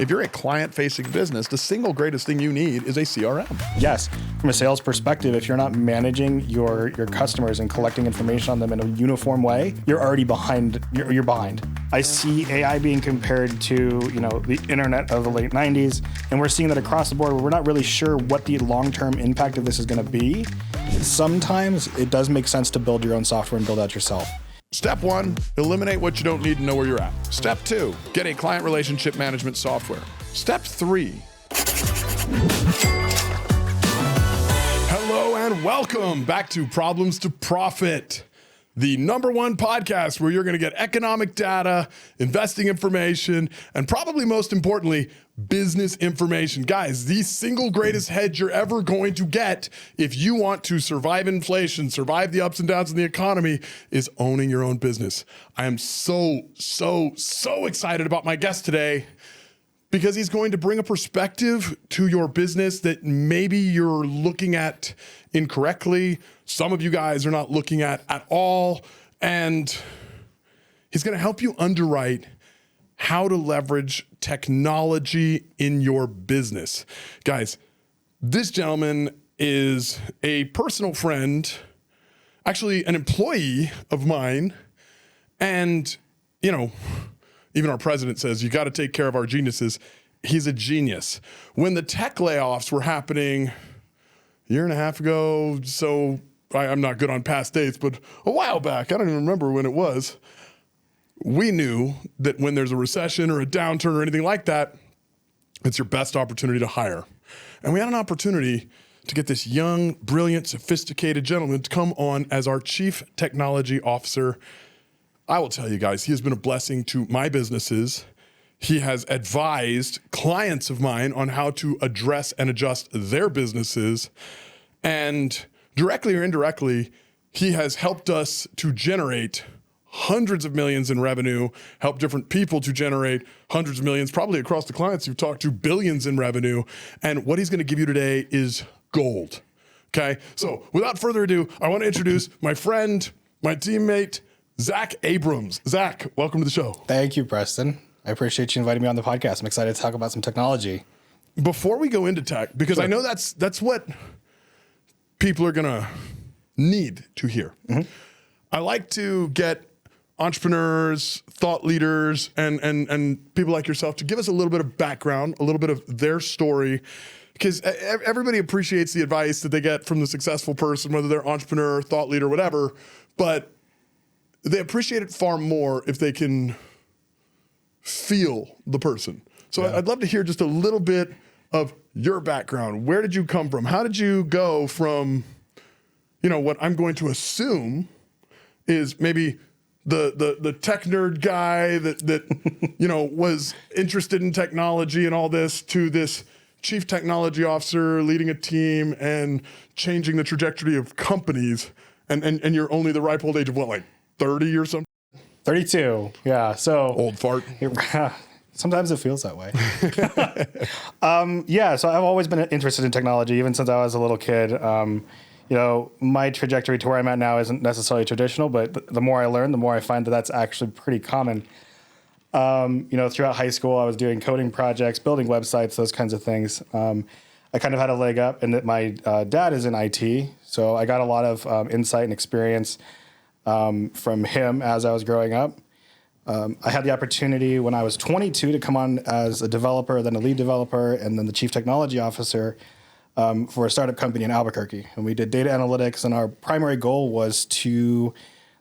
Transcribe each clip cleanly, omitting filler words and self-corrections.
If you're a client-facing business, the single greatest thing you need is a CRM. Yes, from a sales perspective, if you're not managing your customers and collecting information on them in a uniform way, you're already behind. You're behind. I see AI being compared to the internet of the late 90s, and we're seeing that across the board where we're not really sure what the long-term impact of this is going to be. Sometimes it does make sense to build your own software and build out yourself. Step 1, eliminate what you don't need to know where you're at. Step 2, get a client relationship management software. Step 3. Hello and welcome back to Problems to Profit, the #1 podcast where you're going to get economic data, investing information, and probably most importantly, business information. Guys, the single greatest hedge you're ever going to get if you want to survive inflation, survive the ups and downs in the economy, is owning your own business. I am so excited about my guest today because he's going to bring a perspective to your business that maybe you're looking at incorrectly. Some of you guys are not looking at all. And he's going to help you underwrite how to leverage technology in your business. Guys, this gentleman is a personal friend, actually an employee of mine. And, even our president says, you got to take care of our geniuses. He's a genius. When the tech layoffs were happening a year and a half ago, so I'm not good on past dates, but a while back, I don't even remember when it was, we knew that when there's a recession or a downturn or anything like that, it's your best opportunity to hire. And we had an opportunity to get this young, brilliant, sophisticated gentleman to come on as our Chief Technology Officer. I will tell you guys, he has been a blessing to my businesses. He has advised clients of mine on how to address and adjust their businesses. And directly or indirectly, he has helped us to generate hundreds of millions in revenue, help different people to generate hundreds of millions, probably across the clients you've talked to, billions in revenue. And what he's going to give you today is gold. Okay. So without further ado, I want to introduce my friend, my teammate, Zach Abrams. Zach, welcome to the show. Thank you, Preston. I appreciate you inviting me on the podcast. I'm excited to talk about some technology. Before we go into tech, because I know that's what people are going to need to hear. Mm-hmm. I like to get entrepreneurs, thought leaders, and people like yourself to give us a little bit of background, a little bit of their story, because everybody appreciates the advice that they get from the successful person, whether they're entrepreneur, thought leader, whatever, but they appreciate it far more if they can feel the person. So yeah. I'd love to hear just a little bit of your background. Where did you come from? How did you go from, what I'm going to assume is maybe the tech nerd guy that was interested in technology and all this, to this Chief Technology Officer leading a team and changing the trajectory of companies, and you're only the ripe old age of what, like 30 or something? 32. Yeah. So old fart. Sometimes it feels that way. So I've always been interested in technology, even since I was a little kid. My trajectory to where I'm at now isn't necessarily traditional, but the more I learn, the more I find that that's actually pretty common. Throughout high school, I was doing coding projects, building websites, those kinds of things. I kind of had a leg up in that my dad is in IT, so I got a lot of insight and experience from him as I was growing up. I had the opportunity when I was 22 to come on as a developer, then a lead developer, and then the Chief Technology Officer for a startup company in Albuquerque. And we did data analytics, and our primary goal was to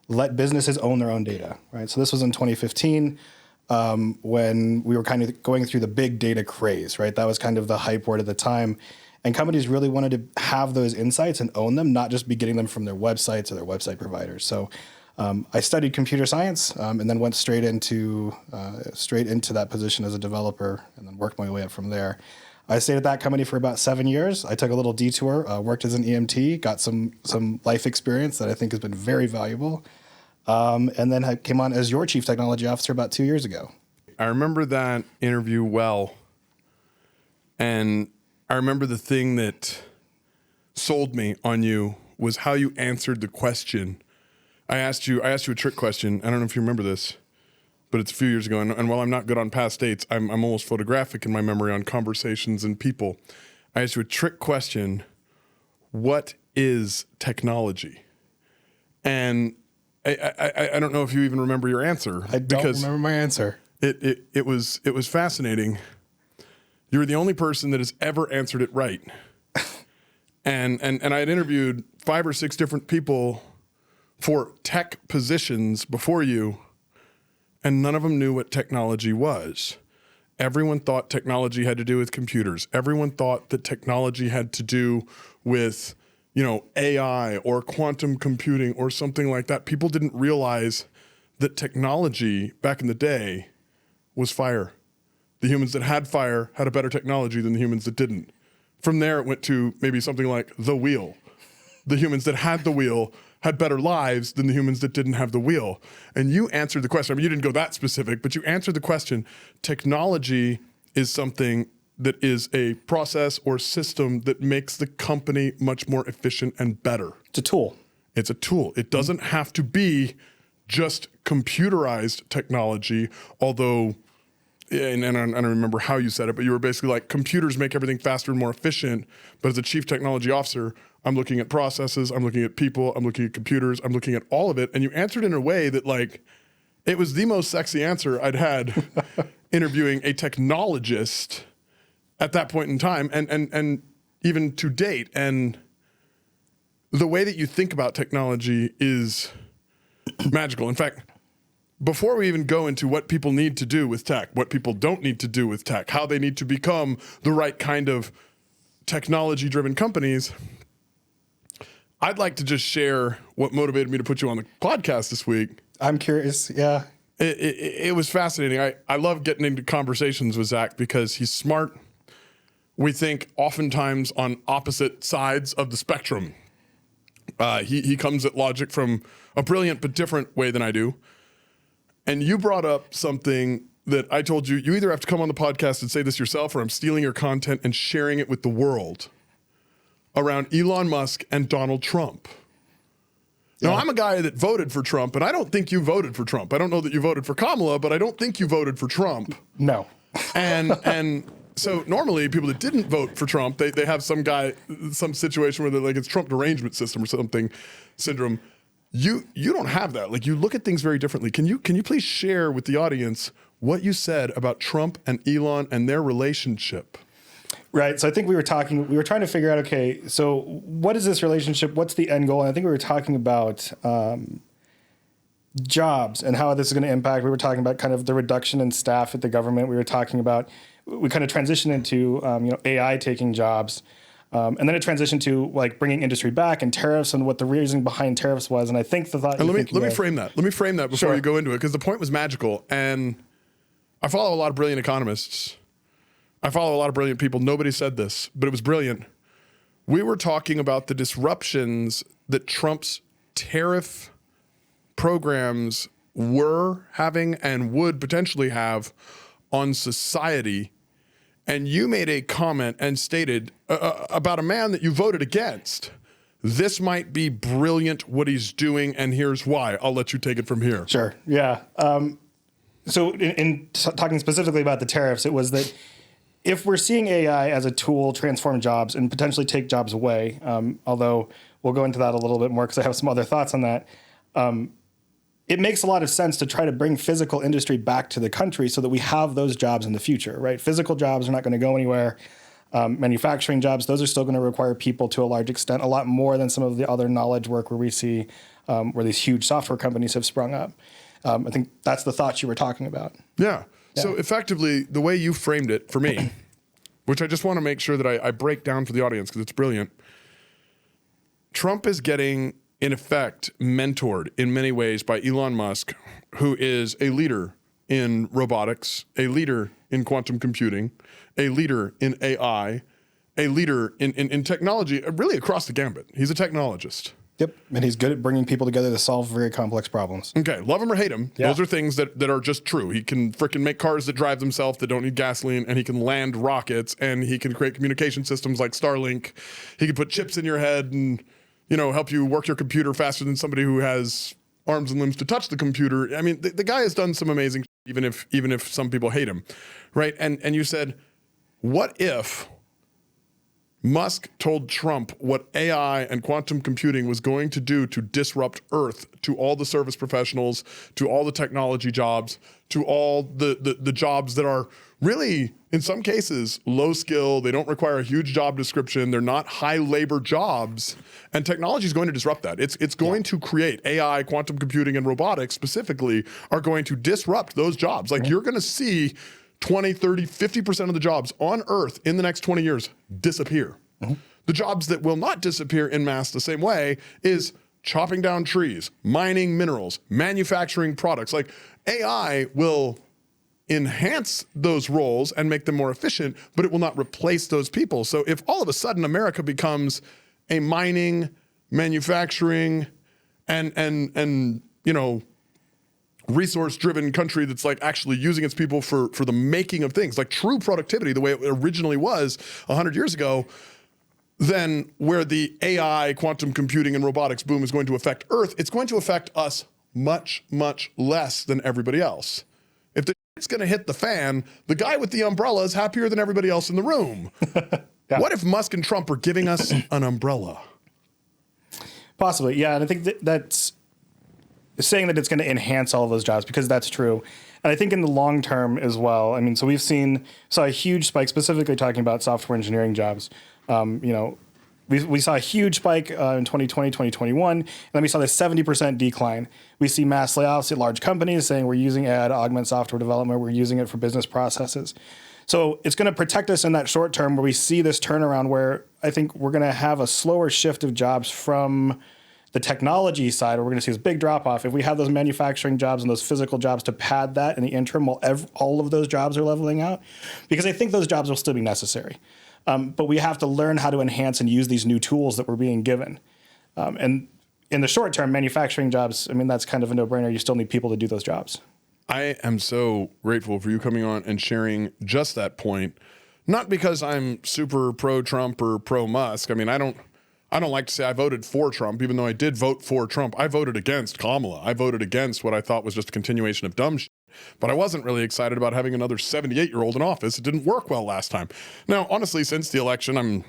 let businesses own their own data, right? So this was in 2015 when we were kind of going through the big data craze, right? That was kind of the hype word at the time. And companies really wanted to have those insights and own them, not just be getting them from their websites or their website providers. So I studied computer science and then went straight into that position as a developer, and then worked my way up from there. I stayed at that company for about 7 years. I took a little detour, worked as an EMT, got some life experience that I think has been very valuable, and then I came on as your Chief Technology Officer about 2 years ago. I remember that interview well, and I remember the thing that sold me on you was how you answered the question. I asked you a trick question. I don't know if you remember this, but it's a few years ago. And while I'm not good on past dates, I'm almost photographic in my memory on conversations and people. I asked you a trick question. What is technology? And I don't know if you even remember your answer. I don't remember my answer. It was fascinating. You were the only person that has ever answered it right. And I had interviewed 5 or 6 different people for tech positions before you, and none of them knew what technology was. Everyone thought technology had to do with computers. Everyone thought that technology had to do with, AI or quantum computing or something like that. People didn't realize that technology back in the day was fire. The humans that had fire had a better technology than the humans that didn't. From there, it went to maybe something like the wheel. The humans that had the wheel had better lives than the humans that didn't have the wheel. And you answered the question. I mean, you didn't go that specific, but you answered the question. Technology is something that is a process or system that makes the company much more efficient and better. It's a tool. It's a tool. It doesn't have to be just computerized technology, although, and I don't remember how you said it, but you were basically like, computers make everything faster and more efficient. But as a chief technology officer, I'm looking at processes, I'm looking at people, I'm looking at computers, I'm looking at all of it. And you answered in a way that, like, it was the most sexy answer I'd had interviewing a technologist at that point in time and even to date. And the way that you think about technology is magical. In fact, before we even go into what people need to do with tech, what people don't need to do with tech, how they need to become the right kind of technology-driven companies, I'd like to just share what motivated me to put you on the podcast this week. I'm curious, yeah. It was fascinating. I love getting into conversations with Zach because he's smart. We think oftentimes on opposite sides of the spectrum. He comes at logic from a brilliant but different way than I do. And you brought up something that I told you either have to come on the podcast and say this yourself, or I'm stealing your content and sharing it with the world, around Elon Musk and Donald Trump. Yeah. Now, I'm a guy that voted for Trump, and I don't think you voted for Trump. I don't know that you voted for Kamala, but I don't think you voted for Trump. No. And so normally people that didn't vote for Trump, they have some situation where they're like, it's Trump derangement system or something syndrome. You don't have that. Like, you look at things very differently. Can you please share with the audience what you said about Trump and Elon and their relationship? Right. So I think we were trying to figure out, okay, so what is this relationship? What's the end goal? And I think we were talking about jobs and how this is going to impact. We were talking about kind of the reduction in staff at the government. We were talking about, we kind of transitioned into AI taking jobs. And then it transitioned to like bringing industry back and tariffs and what the reason behind tariffs was. And I think the thought. Let me frame that. Let me frame that before you go into it, because the point was magical. And I follow a lot of brilliant economists. I follow a lot of brilliant people. Nobody said this, but it was brilliant. We were talking about the disruptions that Trump's tariff programs were having and would potentially have on society. And you made a comment and stated about a man that you voted against. This might be brilliant what he's doing, and here's why. I'll let you take it from here. Sure. Yeah. So in talking specifically about the tariffs, it was that if we're seeing AI as a tool transform jobs and potentially take jobs away, although we'll go into that a little bit more because I have some other thoughts on that, it makes a lot of sense to try to bring physical industry back to the country so that we have those jobs in the future, right? Physical jobs are not going to go anywhere. Manufacturing jobs, those are still going to require people to a large extent, a lot more than some of the other knowledge work where we see where these huge software companies have sprung up. I think that's the thoughts you were talking about. Yeah. So effectively, the way you framed it for me, which I just want to make sure that I break down for the audience because it's brilliant. Trump is getting, in effect, mentored in many ways by Elon Musk, who is a leader in robotics, a leader in quantum computing, a leader in AI, a leader in technology, really across the gambit. He's a technologist. Yep, and he's good at bringing people together to solve very complex problems. Okay, love him or hate him, those are things that are just true. He can frickin' make cars that drive themselves that don't need gasoline, and he can land rockets, and he can create communication systems like Starlink. He can put chips in your head and, help you work your computer faster than somebody who has arms and limbs to touch the computer. I mean, the guy has done some amazing even if some people hate him, right? And you said, what if Musk told Trump what AI and quantum computing was going to do to disrupt Earth, to all the service professionals, to all the technology jobs, to all the jobs that are really, in some cases, low skill. They don't require a huge job description. They're not high labor jobs. And technology is going to disrupt that. It's going to create AI, quantum computing, and robotics specifically are going to disrupt those jobs. Like you're going to see 20, 30, 50% of the jobs on Earth in the next 20 years disappear. The jobs that will not disappear in mass the same way is chopping down trees, mining minerals, manufacturing products. Like AI will enhance those roles and make them more efficient, but it will not replace those people. So if all of a sudden America becomes a mining, manufacturing, and resource-driven country that's like actually using its people for the making of things, like true productivity, the way it originally was 100 years ago, then where the AI, quantum computing, and robotics boom is going to affect Earth, it's going to affect us much, much less than everybody else. If it's going to hit the fan, the guy with the umbrella is happier than everybody else in the room. Yeah. What if Musk and Trump are giving us an umbrella? Possibly, yeah. And I think that's saying that it's going to enhance all of those jobs, because that's true. And I think in the long term as well, I mean, so we've saw a huge spike, specifically talking about software engineering jobs. We saw a huge spike in 2020, 2021, and then we saw this 70% decline. We see mass layoffs at large companies saying we're using AI to augment software development, we're using it for business processes. So it's going to protect us in that short term where we see this turnaround where I think we're going to have a slower shift of jobs from the technology side, or we're going to see this big drop off. If we have those manufacturing jobs and those physical jobs to pad that in the interim while all of those jobs are leveling out, because I think those jobs will still be necessary. But we have to learn how to enhance and use these new tools that we're being given. And in the short term, manufacturing jobs, I mean, that's kind of a no-brainer. You still need people to do those jobs. I am so grateful for you coming on and sharing just that point. Not because I'm super pro-Trump or pro-Musk. I mean, I don't like to say I voted for Trump, even though I did vote for Trump. I voted against Kamala. I voted against what I thought was just a continuation of dumb shit. But I wasn't really excited about having another 78-year-old in office. It didn't work well last time. Now, honestly, since the election, I'm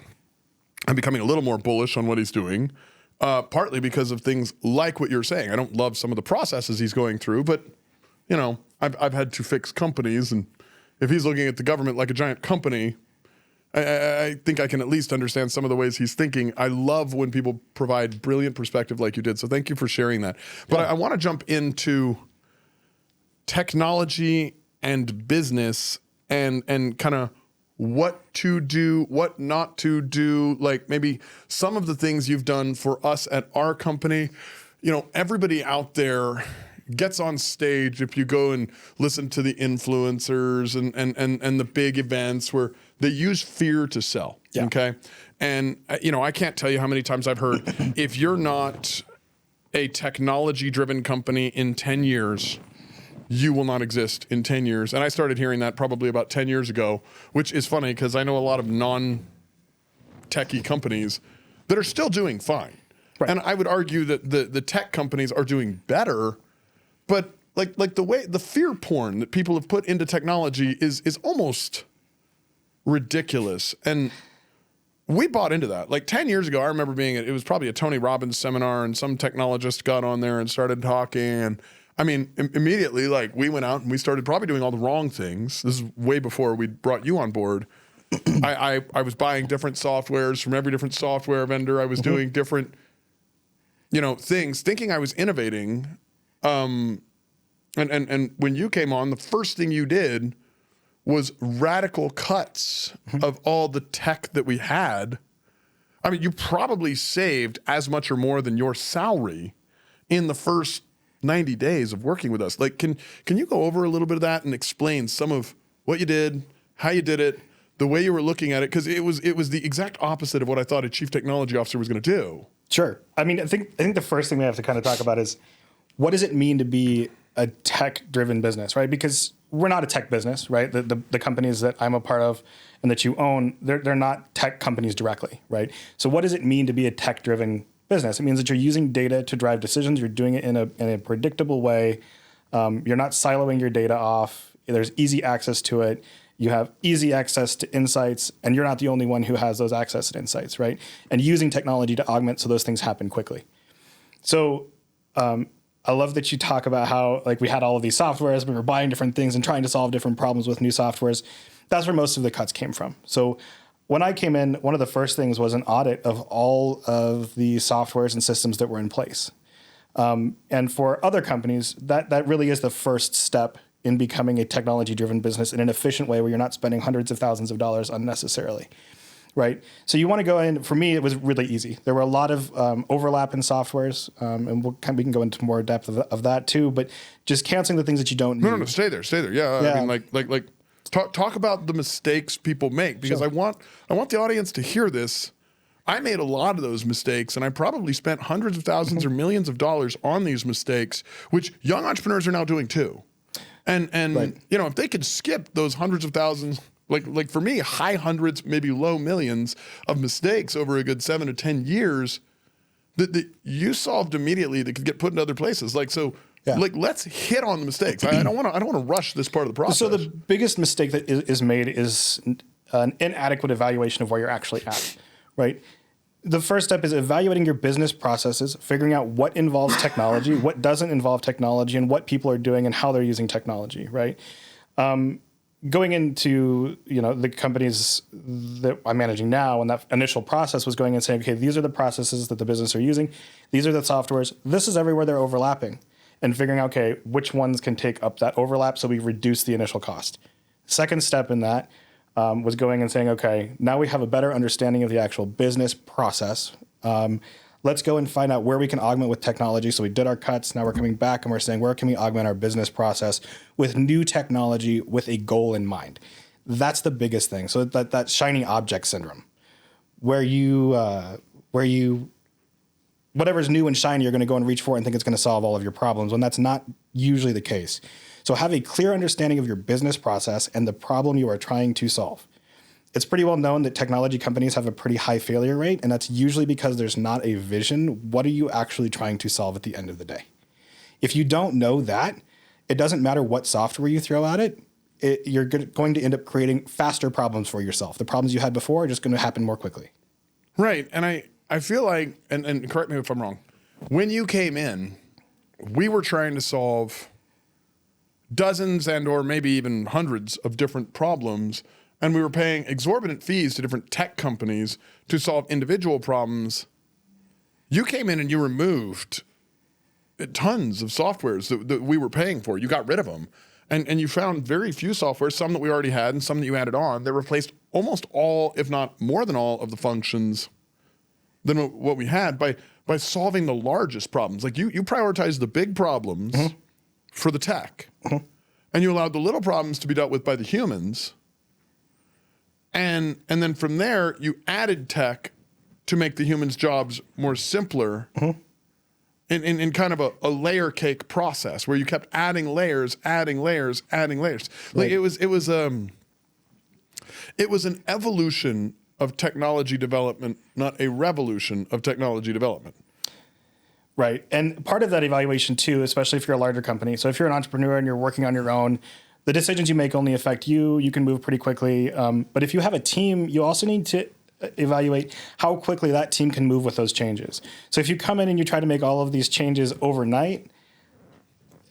becoming a little more bullish on what he's doing, partly because of things like what you're saying. I don't love some of the processes he's going through, but I've had to fix companies, and if he's looking at the government like a giant company, I think I can at least understand some of the ways he's thinking. I love when people provide brilliant perspective like you did. So thank you for sharing that. But yeah. I want to jump into technology and business and kind of what to do, what not to do, like maybe some of the things you've done for us at our company. Everybody out there gets on stage. If you go and listen to the influencers and the big events where they use fear to sell. Yeah. Okay. And I can't tell you how many times I've heard, if you're not a technology driven company in 10 years, you will not exist in 10 years. And I started hearing that probably about 10 years ago, which is funny because I know a lot of non-techie companies that are still doing fine. Right. And I would argue that the tech companies are doing better, but like the way the fear porn that people have put into technology is almost ridiculous. And we bought into that. Like 10 years ago, I remember it was probably a Tony Robbins seminar, and some technologist got on there and started talking. And I mean, immediately, like, we went out and we started probably doing all the wrong things. This is way before we brought you on board. I was buying different softwares from every different software vendor. I was doing different, things, thinking I was innovating. And when you came on, the first thing you did was radical cuts of all the tech that we had. I mean, you probably saved as much or more than your salary in the first 90 days of working with us. Like, can you go over a little bit of that and explain some of what you did, how you did it, the way you were looking at it? Because it was the exact opposite of what I thought a chief technology officer was going to do. Sure. I mean, I think the first thing we have to kind of talk about is, what does it mean to be a tech-driven business, right? Because we're not a tech business, right? The companies that I'm a part of and that you own, they're not tech companies directly, right? So what does it mean to be a tech-driven business? It means that you're using data to drive decisions. You're doing it in a predictable way. You're not siloing your data off. There's easy access to it. You have easy access to insights, and you're not the only one who has those access and insights, right? And using technology to augment so those things happen quickly. So I love that you talk about how like we had all of these softwares, we were buying different things and trying to solve different problems with new softwares. That's where most of the cuts came from. So when I came in, one of the first things was an audit of all of the softwares and systems that were in place. And for other companies, that really is the first step in becoming a technology-driven business in an efficient way where you're not spending hundreds of thousands of dollars unnecessarily, right? So you want to go in. For me, it was really easy. There were a lot of overlap in softwares, and we can go into more depth of that too. But just canceling the things that you don't need. No, stay there. Yeah, I mean, like talk about the mistakes people make, because I want the audience to hear this. I made a lot of those mistakes, and I probably spent hundreds of thousands or millions of dollars on these mistakes, which young entrepreneurs are now doing too. And right. You know, if they could skip those hundreds of thousands, like for me, high hundreds, maybe low millions of mistakes over a good 7 to 10 years, that you solved immediately that could get put in other places. Like so. Yeah. Like, let's hit on the mistakes. I don't want to rush this part of the process. So the biggest mistake that is made is an inadequate evaluation of where you're actually at, right? The first step is evaluating your business processes, figuring out what involves technology, what doesn't involve technology, and what people are doing and how they're using technology, right? Going into the companies that I'm managing now, and that initial process was going and saying, okay, these are the processes that the business are using. These are the softwares. This is everywhere they're overlapping. And figuring out, okay, which ones can take up that overlap so we reduce the initial cost. Second step in that was going and saying, okay, now we have a better understanding of the actual business process. Let's go and find out where we can augment with technology. So we did our cuts. Now we're coming back and we're saying, where can we augment our business process with new technology with a goal in mind? That's the biggest thing. So that shiny object syndrome, where you whatever's new and shiny, you're going to go and reach for it and think it's going to solve all of your problems, when that's not usually the case. So have a clear understanding of your business process and the problem you are trying to solve. It's pretty well known that technology companies have a pretty high failure rate, and that's usually because there's not a vision. What are you actually trying to solve at the end of the day? If you don't know that, it doesn't matter what software you throw at it, you're going to end up creating faster problems for yourself. The problems you had before are just going to happen more quickly. Right, and I feel like, and correct me if I'm wrong, when you came in, we were trying to solve dozens and or maybe even hundreds of different problems, and we were paying exorbitant fees to different tech companies to solve individual problems. You came in and you removed tons of softwares that we were paying for. You got rid of them. And you found very few softwares, some that we already had and some that you added on, that replaced almost all, if not more than all, of the functions than what we had by solving the largest problems. Like you prioritize the big problems for the tech, and you allowed the little problems to be dealt with by the humans. And then from there, you added tech to make the humans' jobs more simpler in kind of a layer cake process where you kept adding layers. Like right. It was an evolution of technology development, not a revolution of technology development. Right. And part of that evaluation too, especially if you're a larger company. So if you're an entrepreneur and you're working on your own, the decisions you make only affect you. You can move pretty quickly. But if you have a team, you also need to evaluate how quickly that team can move with those changes. So if you come in and you try to make all of these changes overnight,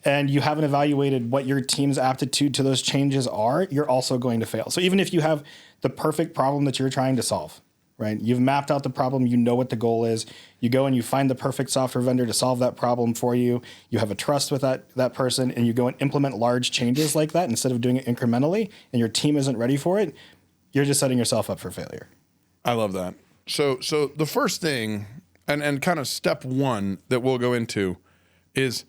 and you haven't evaluated what your team's aptitude to those changes are, you're also going to fail. So even if you have the perfect problem that you're trying to solve, right? You've mapped out the problem, you know what the goal is. You go and you find the perfect software vendor to solve that problem for you. You have a trust with that person, and you go and implement large changes like that instead of doing it incrementally, and your team isn't ready for it, you're just setting yourself up for failure. I love that. So the first thing, and kind of step one that we'll go into is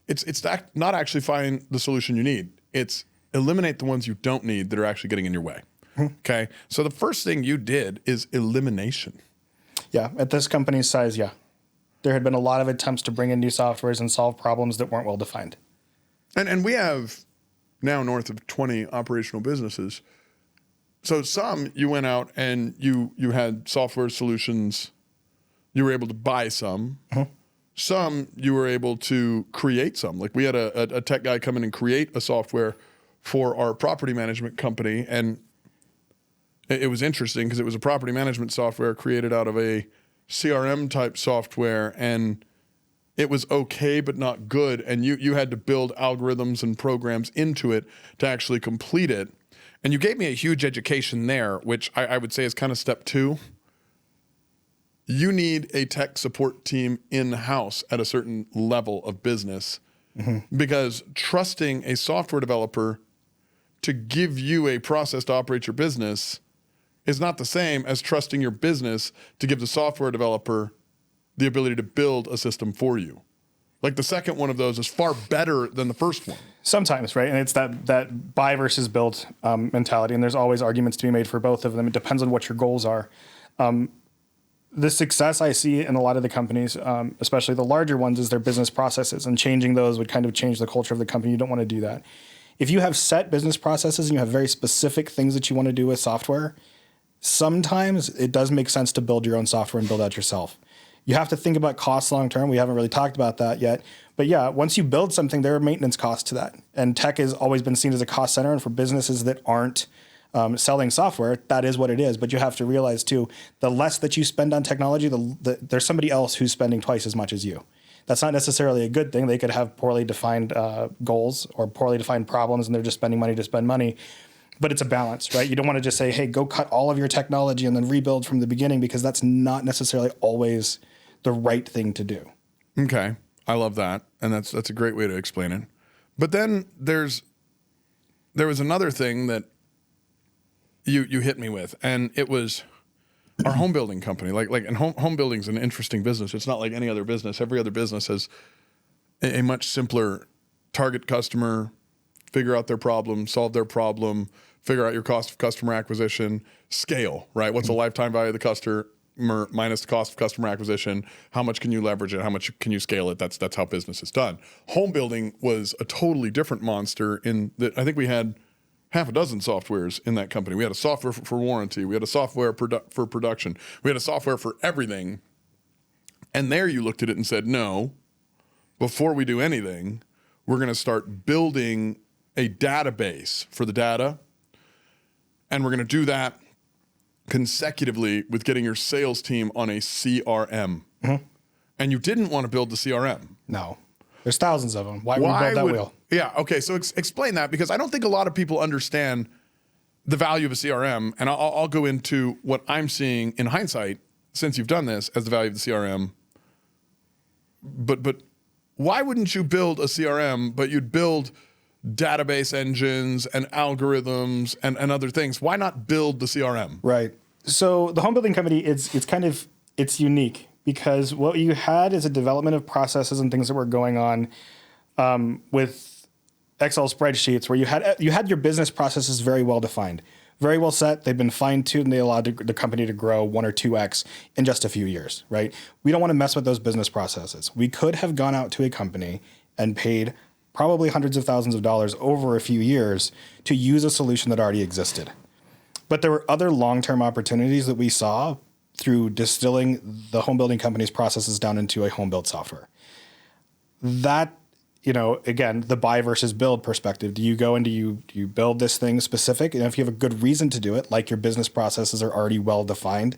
it's not actually find the solution you need. It's eliminate the ones you don't need that are actually getting in your way. Okay. So the first thing you did is elimination. Yeah. At this company's size, yeah. There had been a lot of attempts to bring in new softwares and solve problems that weren't well defined. And we have now north of 20 operational businesses. So some you went out and you had software solutions. You were able to buy some. some you were able to create some. Like we had a tech guy come in and create a software for our property management company. And it was interesting because it was a property management software created out of a CRM type software, and it was okay, but not good. And you had to build algorithms and programs into it to actually complete it. And you gave me a huge education there, which I would say is kind of step 2. You need a tech support team in-house at a certain level of business, because trusting a software developer to give you a process to operate your business is not the same as trusting your business to give the software developer the ability to build a system for you. Like the second one of those is far better than the first one. Sometimes, right? And it's that buy versus build mentality. And there's always arguments to be made for both of them. It depends on what your goals are. The success I see in a lot of the companies, especially the larger ones, is their business processes, and changing those would kind of change the culture of the company. You don't want to do that. If you have set business processes and you have very specific things that you want to do with software, sometimes it does make sense to build your own software and build out yourself. You have to think about costs long term. We haven't really talked about that yet. But yeah, once you build something, there are maintenance costs to that. And tech has always been seen as a cost center. And for businesses that aren't selling software, that is what it is. But you have to realize too, the less that you spend on technology, there's somebody else who's spending twice as much as you. That's not necessarily a good thing. They could have poorly defined goals or poorly defined problems, and they're just spending money to spend money. But it's a balance, right? You don't want to just say, hey, go cut all of your technology and then rebuild from the beginning, because that's not necessarily always the right thing to do. Okay. I love that. And that's a great way to explain it. But then there was another thing that you hit me with, and it was our home building company. And home building is an interesting business. It's not like any other business. Every other business has a much simpler target customer, figure out their problem, solve their problem, figure out your cost of customer acquisition, scale, right? What's the lifetime value of the customer minus the cost of customer acquisition? How much can you leverage it? How much can you scale it? That's how business is done. Home building was a totally different monster in that I think we had half a dozen softwares in that company. We had a software for warranty. We had a software for production. We had a software for everything. And there you looked at it and said, no, before we do anything, we're going to start building a database for the data. And we're going to do that consecutively with getting your sales team on a CRM. And you didn't want to build the CRM. No. There's thousands of them. Why would we build that wheel? Yeah, okay, so explain that, because I don't think a lot of people understand the value of a CRM, and I'll go into what I'm seeing in hindsight since you've done this as the value of the CRM. But why wouldn't you build a CRM, but you'd build database engines and algorithms and other things? Why not build the CRM? Right. So the home building company, it's unique, because what you had is a development of processes and things that were going on with Excel spreadsheets, where you had your business processes very well defined, very well set. They've been fine-tuned, and they allowed the company to grow 1 or 2x in just a few years, right? We don't want to mess with those business processes. We could have gone out to a company and paid probably hundreds of thousands of dollars over a few years to use a solution that already existed. But there were other long-term opportunities that we saw through distilling the home building company's processes down into a home build software. That, again, the buy versus build perspective. Do you go and do you build this thing specific? And if you have a good reason to do it, like your business processes are already well defined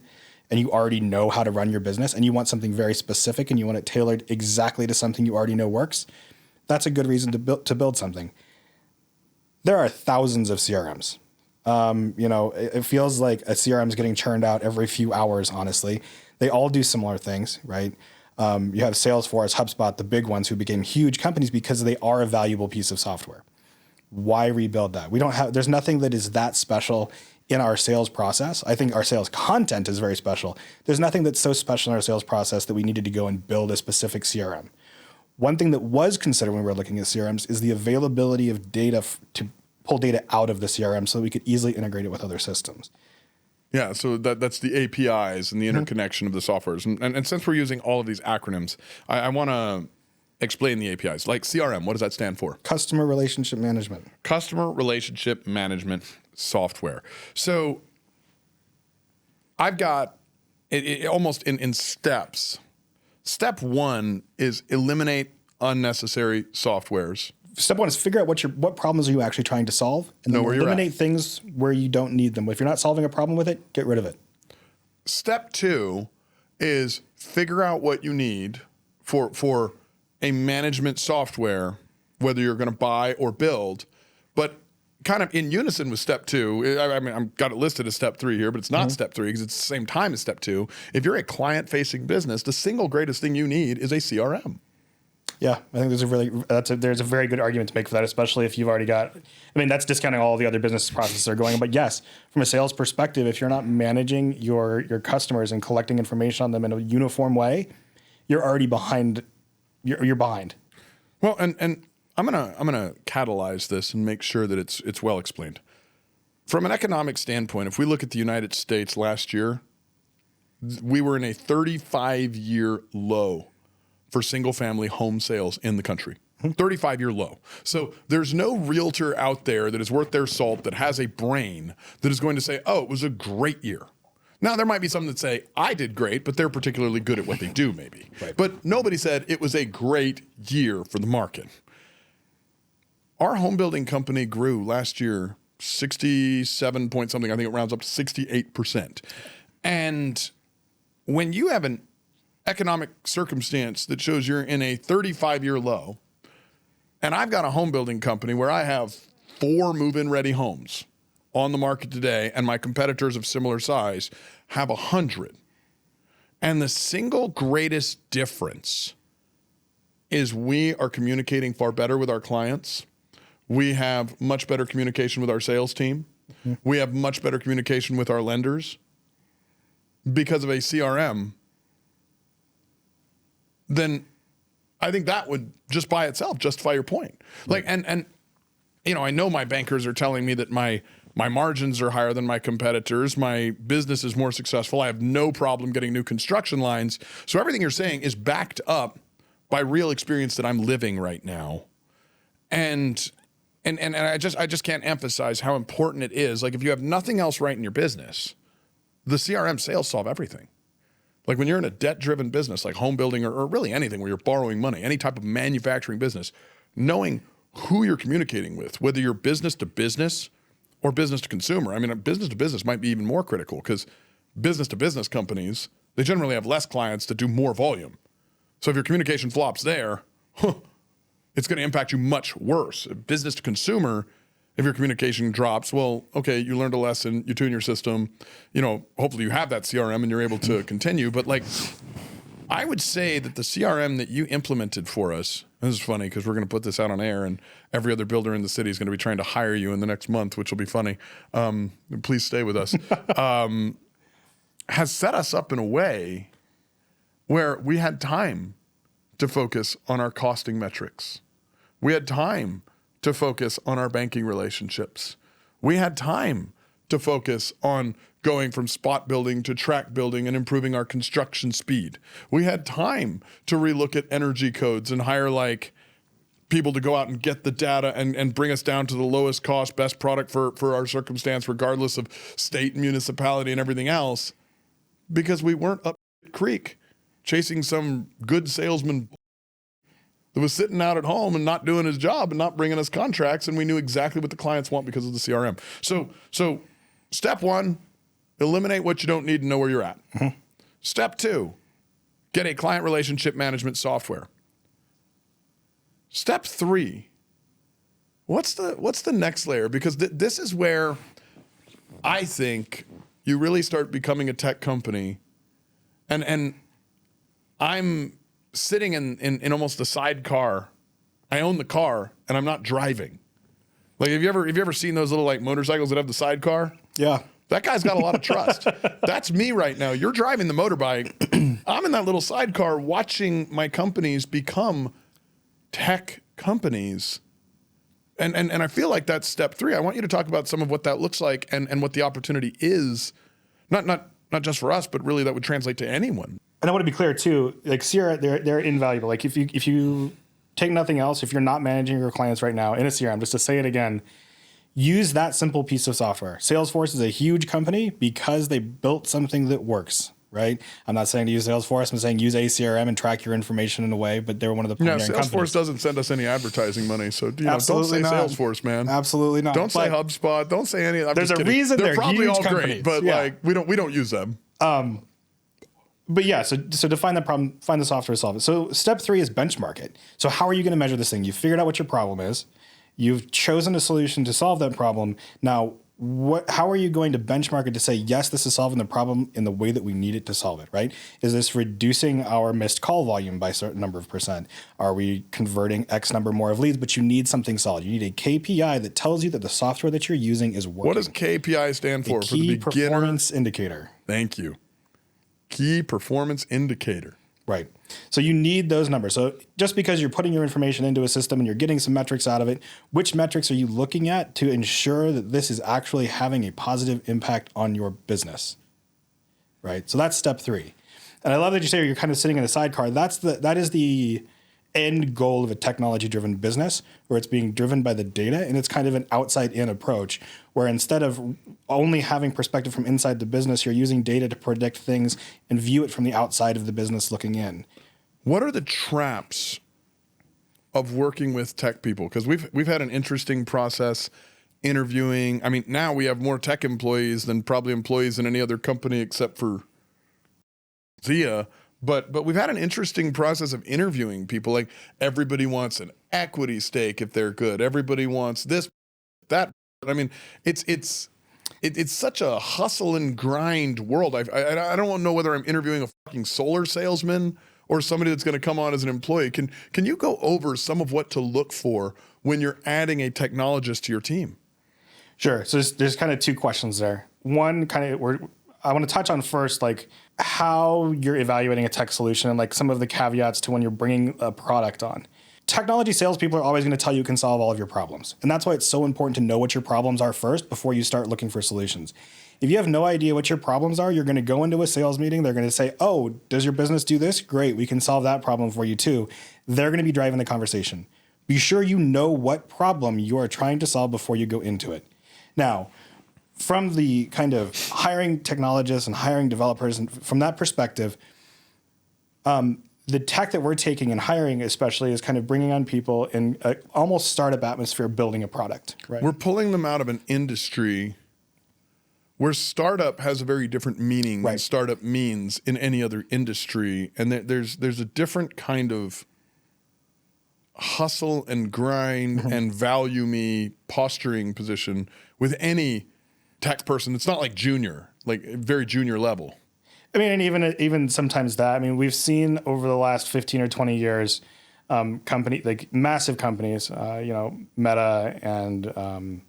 and you already know how to run your business, and you want something very specific and you want it tailored exactly to something you already know works, that's a good reason to build something. There are thousands of CRMs. It feels like a CRM is getting churned out every few hours, honestly. They all do similar things, right? You have Salesforce, HubSpot, the big ones who became huge companies because they are a valuable piece of software. Why rebuild that? There's nothing that is that special in our sales process. I think our sales content is very special. There's nothing that's so special in our sales process that we needed to go and build a specific CRM. One thing that was considered when we were looking at CRMs is the availability of data to pull data out of the CRM so that we could easily integrate it with other systems. Yeah, so that's the APIs and the interconnection of the softwares. And since we're using all of these acronyms, I want to explain the APIs. Like CRM, what does that stand for? Customer Relationship Management. Customer Relationship Management Software. So I've got it almost in steps. Step one is eliminate unnecessary softwares. Step one is figure out what problems are you actually trying to solve, and then eliminate things where you don't need them. If you're not solving a problem with it, get rid of it. Step two is figure out what you need for a management software, whether you're going to buy or build, but kind of in unison with step two. I mean, I've got it listed as step three here, but it's not step three because it's the same time as step two. If you're a client-facing business, the single greatest thing you need is a CRM. Yeah, I think there's a very good argument to make for that, especially if you've already got. I mean, that's discounting all the other business processes that are going on. But yes, from a sales perspective, if you're not managing your customers and collecting information on them in a uniform way, you're already behind. You're behind. Well, and I'm gonna catalyze this and make sure that it's well explained. From an economic standpoint, if we look at the United States last year, we were in a 35-year low for single-family home sales in the country. 35-year low. So there's no realtor out there that is worth their salt that has a brain that is going to say, oh, it was a great year. Now, there might be some that say, I did great, but they're particularly good at what they do, maybe. Right. But nobody said it was a great year for the market. Our home building company grew last year 67 point something. I think it rounds up to 68%. And when you have an economic circumstance that shows you're in a 35-year low, and I've got a home building company where I have 4 move-in ready homes on the market today, and my competitors of similar size have 100. And the single greatest difference is we are communicating far better with our clients. We have much better communication with our sales team. We have much better communication with our lenders because of a CRM. Then I think that would just by itself justify your point. Like, and you know, I know my bankers are telling me that my margins are higher than my competitors. My business is more successful. I have no problem getting new construction lines. So everything you're saying is backed up by real experience that I'm living right now. And I just can't emphasize how important it is. Like, if you have nothing else right in your business, the CRM sales solve everything. Like, when you're in a debt-driven business, like home building or really anything where you're borrowing money, any type of manufacturing business, knowing who you're communicating with, whether you're business to business or business to consumer. I mean, business to business might be even more critical because business to business companies, they generally have less clients that do more volume. So if your communication flops there, it's going to impact you much worse. Business to consumer, if your communication drops, well, okay, you learned a lesson, you tune your system, you know, hopefully you have that CRM and you're able to continue. But like, I would say that the CRM that you implemented for us, this is funny because we're going to put this out on air and every other builder in the city is going to be trying to hire you in the next month, which will be funny. Please stay with us. Has set us up in a way where we had time to focus on our costing metrics. We had time to focus on our banking relationships. We had time to focus on going from spot building to track building and improving our construction speed. We had time to relook at energy codes and hire like people to go out and get the data and bring us down to the lowest cost, best product for our circumstance, regardless of state, municipality, and everything else, because we weren't up creek chasing some good salesman that was sitting out at home and not doing his job and not bringing us contracts, and we knew exactly what the clients want because of the CRM. So step one, eliminate what you don't need and know where you're at. Step two, get a client relationship management software. Step three, what's the next layer? Because this is where I think you really start becoming a tech company, and I'm sitting in almost a sidecar. I own the car and I'm not driving. Like, have you ever seen those little like motorcycles that have the sidecar? Yeah. That guy's got a lot of trust. That's me right now. You're driving the motorbike. I'm in that little sidecar watching my companies become tech companies. And I feel like that's step three. I want you to talk about some of what that looks like and what the opportunity is. Not just for us, but really that would translate to anyone. And I want to be clear too, like CRM, they're invaluable. Like if you take nothing else, if you're not managing your clients right now in a CRM, just to say it again, use that simple piece of software. Salesforce is a huge company because they built something that works. right? I'm not saying to use Salesforce. I'm saying use a CRM and track your information in a way, but they're one of the pioneering Salesforce companies. doesn't send us any advertising money. So, don't Absolutely say not. Salesforce, man. Absolutely not. Don't say HubSpot. Don't say any of that. There's a reason they're probably huge all companies. great, but we don't use them. But yeah, so define the problem, find the software to solve it. So step 3 is benchmark it. So how are you going to measure this thing? You've figured out what your problem is. You've chosen a solution to solve that problem. Now, how are you going to benchmark it to say, yes, this is solving the problem in the way that we need it to solve it, right? Is this reducing our missed call volume by a certain number of percent? Are we converting X number more of leads? But you need something solid. You need a KPI that tells you that the software that you're using is working. What does KPI stand for? Key performance indicator. Thank you. Key performance indicator. Right. So you need those numbers. So just because you're putting your information into a system and you're getting some metrics out of it, which metrics are you looking at to ensure that this is actually having a positive impact on your business? Right. So that's step 3. And I love that you say you're kind of sitting in a sidecar. That is the end goal of a technology-driven business, where it's being driven by the data, and it's kind of an outside-in approach, where instead of only having perspective from inside the business, you're using data to predict things and view it from the outside of the business looking in. What are the traps of working with tech people? Because we've had an interesting process interviewing. I mean, now we have more tech employees than probably employees in any other company except for Zia. But we've had an interesting process of interviewing people. Like, everybody wants an equity stake if they're good. Everybody wants this, that. I mean, it's such a hustle and grind world. I don't know whether I'm interviewing a fucking solar salesman or somebody that's going to come on as an employee. Can you go over some of what to look for when you're adding a technologist to your team? Sure. So there's kind of 2 questions there. One, I want to touch on first, like, how you're evaluating a tech solution and like some of the caveats to when you're bringing a product on. Technology salespeople are always going to tell you can solve all of your problems. And that's why it's so important to know what your problems are first before you start looking for solutions. If you have no idea what your problems are, you're going to go into a sales meeting. They're going to say, oh, does your business do this? Great. We can solve that problem for you too. They're going to be driving the conversation. Be sure you know what problem you are trying to solve before you go into it. Now, from the kind of hiring technologists and hiring developers, and from that perspective, the tech that we're taking and hiring especially is kind of bringing on people in a almost startup atmosphere, building a product. Right? We're pulling them out of an industry where startup has a very different meaning than startup means in any other industry. And there's a different kind of hustle and grind and value me posturing position with any tech person. It's not like junior, like very junior level. I mean, and even sometimes that, I mean, we've seen over the last 15 or 20 years, like massive companies, Meta and,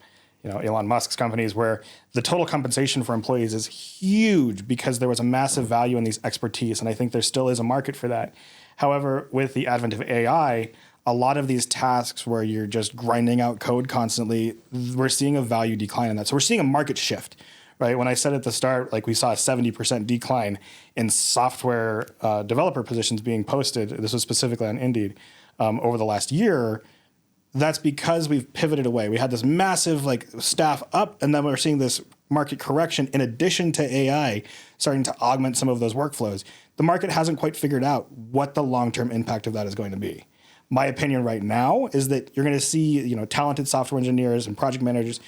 Elon Musk's companies, where the total compensation for employees is huge because there was a massive value in these expertise. And I think there still is a market for that. However, with the advent of AI, a lot of these tasks where you're just grinding out code constantly, we're seeing a value decline in that. So we're seeing a market shift, right? When I said at the start, like we saw a 70% decline in software developer positions being posted, this was specifically on Indeed, over the last year, that's because we've pivoted away. We had this massive like staff up, and then we're seeing this market correction in addition to AI starting to augment some of those workflows. The market hasn't quite figured out what the long-term impact of that is going to be. My opinion right now is that you're going to see, talented software engineers and project managers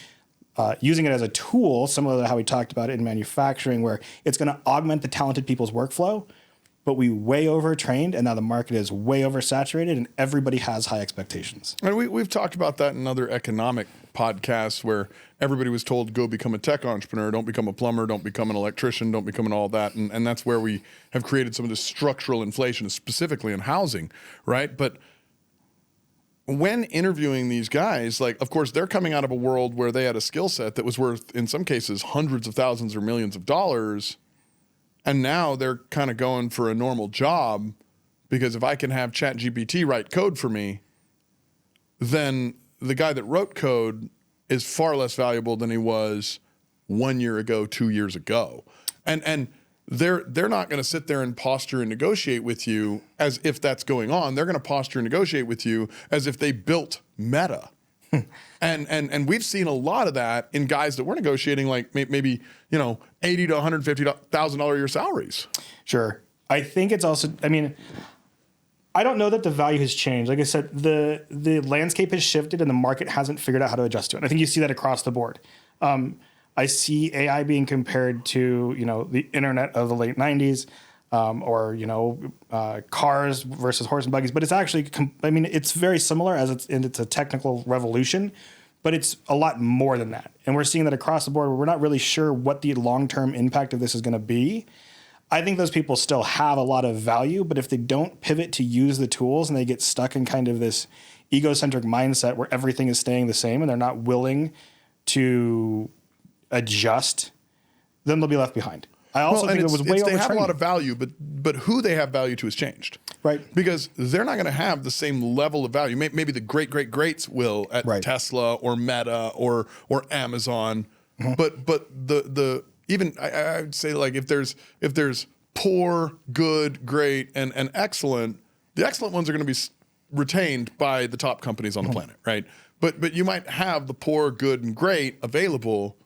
using it as a tool, similar to how we talked about it in manufacturing, where it's going to augment the talented people's workflow, but we way overtrained, and now the market is way oversaturated, and everybody has high expectations. And we've talked about that in other economic podcasts where everybody was told, go become a tech entrepreneur, don't become a plumber, don't become an electrician, don't become all that. And that's where we have created some of this structural inflation, specifically in housing, right? But when interviewing these guys, like, of course, they're coming out of a world where they had a skill set that was worth, in some cases, hundreds of thousands or millions of dollars. And now they're kind of going for a normal job because if I can have ChatGPT write code for me, then the guy that wrote code is far less valuable than he was 1 year ago, 2 years ago. And they're not going to sit there and posture and negotiate with you as if that's going on. They're going to posture and negotiate with you as if they built Meta. And we've seen a lot of that in guys that we're negotiating like maybe, $80,000 to $150,000 a year salaries. Sure. I think it's also, I don't know that the value has changed. Like I said, the landscape has shifted and the market hasn't figured out how to adjust to it. I think you see that across the board. I see AI being compared to, the internet of the late 90s, or cars versus horse and buggies. But it's actually, it's very similar as it's a technical revolution, but it's a lot more than that. And we're seeing that across the board where we're not really sure what the long-term impact of this is going to be. I think those people still have a lot of value, but if they don't pivot to use the tools and they get stuck in kind of this egocentric mindset where everything is staying the same and they're not willing to adjust, then they'll be left behind. I also think it was way overtraining. They have a lot of value, but who they have value to has changed. Right. Because they're not going to have the same level of value. Maybe the greats will at Tesla or Meta or Amazon. Mm-hmm. But the even I would say like if there's poor, good, great, and excellent, the excellent ones are going to be retained by the top companies on the planet, right? But you might have the poor, good, and great available.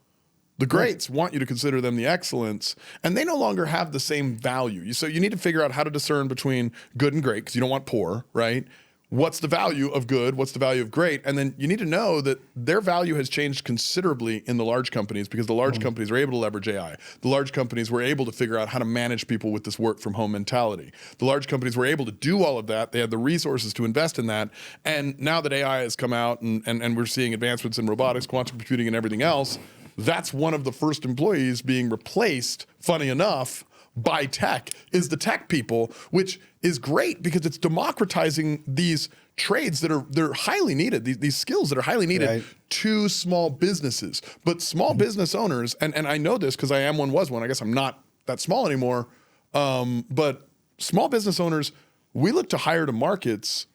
The greats want you to consider them the excellents, and they no longer have the same value. So you need to figure out how to discern between good and great, because you don't want poor, right? What's the value of good? What's the value of great? And then you need to know that their value has changed considerably in the large companies because the large companies are able to leverage AI. The large companies were able to figure out how to manage people with this work from home mentality. The large companies were able to do all of that. They had the resources to invest in that. And now that AI has come out and we're seeing advancements in robotics, quantum computing, and everything else, that's one of the first employees being replaced, funny enough, by tech, is the tech people, which is great because it's democratizing these trades that they're highly needed, these skills that are highly needed to small businesses. But small business owners, and I know this because I was one, I guess I'm not that small anymore, but small business owners, we look to hire to markets,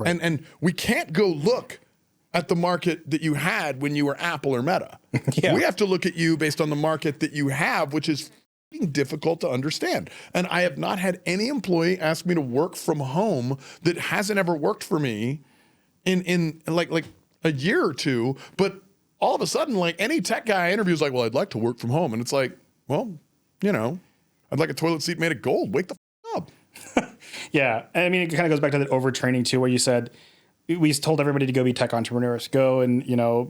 and we can't go look at the market that you had when you were Apple or Meta. We have to look at you based on the market that you have, which is difficult to understand. And I have not had any employee ask me to work from home that hasn't ever worked for me in like a year or two. But all of a sudden, like any tech guy I interview is like, well, I'd like to work from home. And it's like, well, I'd like a toilet seat made of gold. Wake the up. Yeah. I mean, it kind of goes back to that overtraining too, where you said, we told everybody to go be tech entrepreneurs, go and,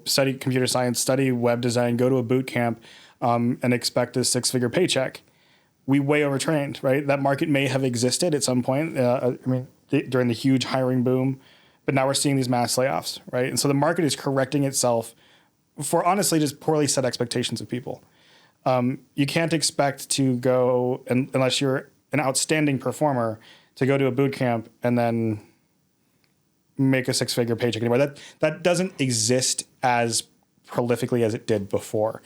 study computer science, study web design, go to a boot camp, and expect a 6-figure paycheck. We way overtrained, right? That market may have existed at some point. During the huge hiring boom, but now we're seeing these mass layoffs, right? And so the market is correcting itself for honestly just poorly set expectations of people. You can't expect to go, unless you're an outstanding performer, to go to a boot camp and then make a 6-figure paycheck anymore. That doesn't exist as prolifically as it did before.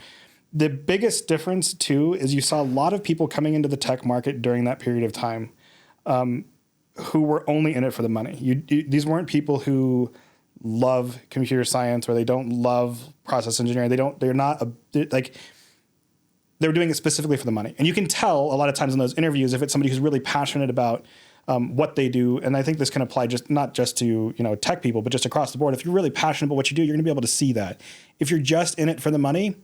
The biggest difference too is you saw a lot of people coming into the tech market during that period of time who were only in it for the money. These weren't people who love computer science or they don't love process engineering. They were doing it specifically for the money. And you can tell a lot of times in those interviews if it's somebody who's really passionate about what they do. And I think this can apply not just to tech people, but just across the board. If you're really passionate about what you do, you're going to be able to see that. If you're just in it for the money,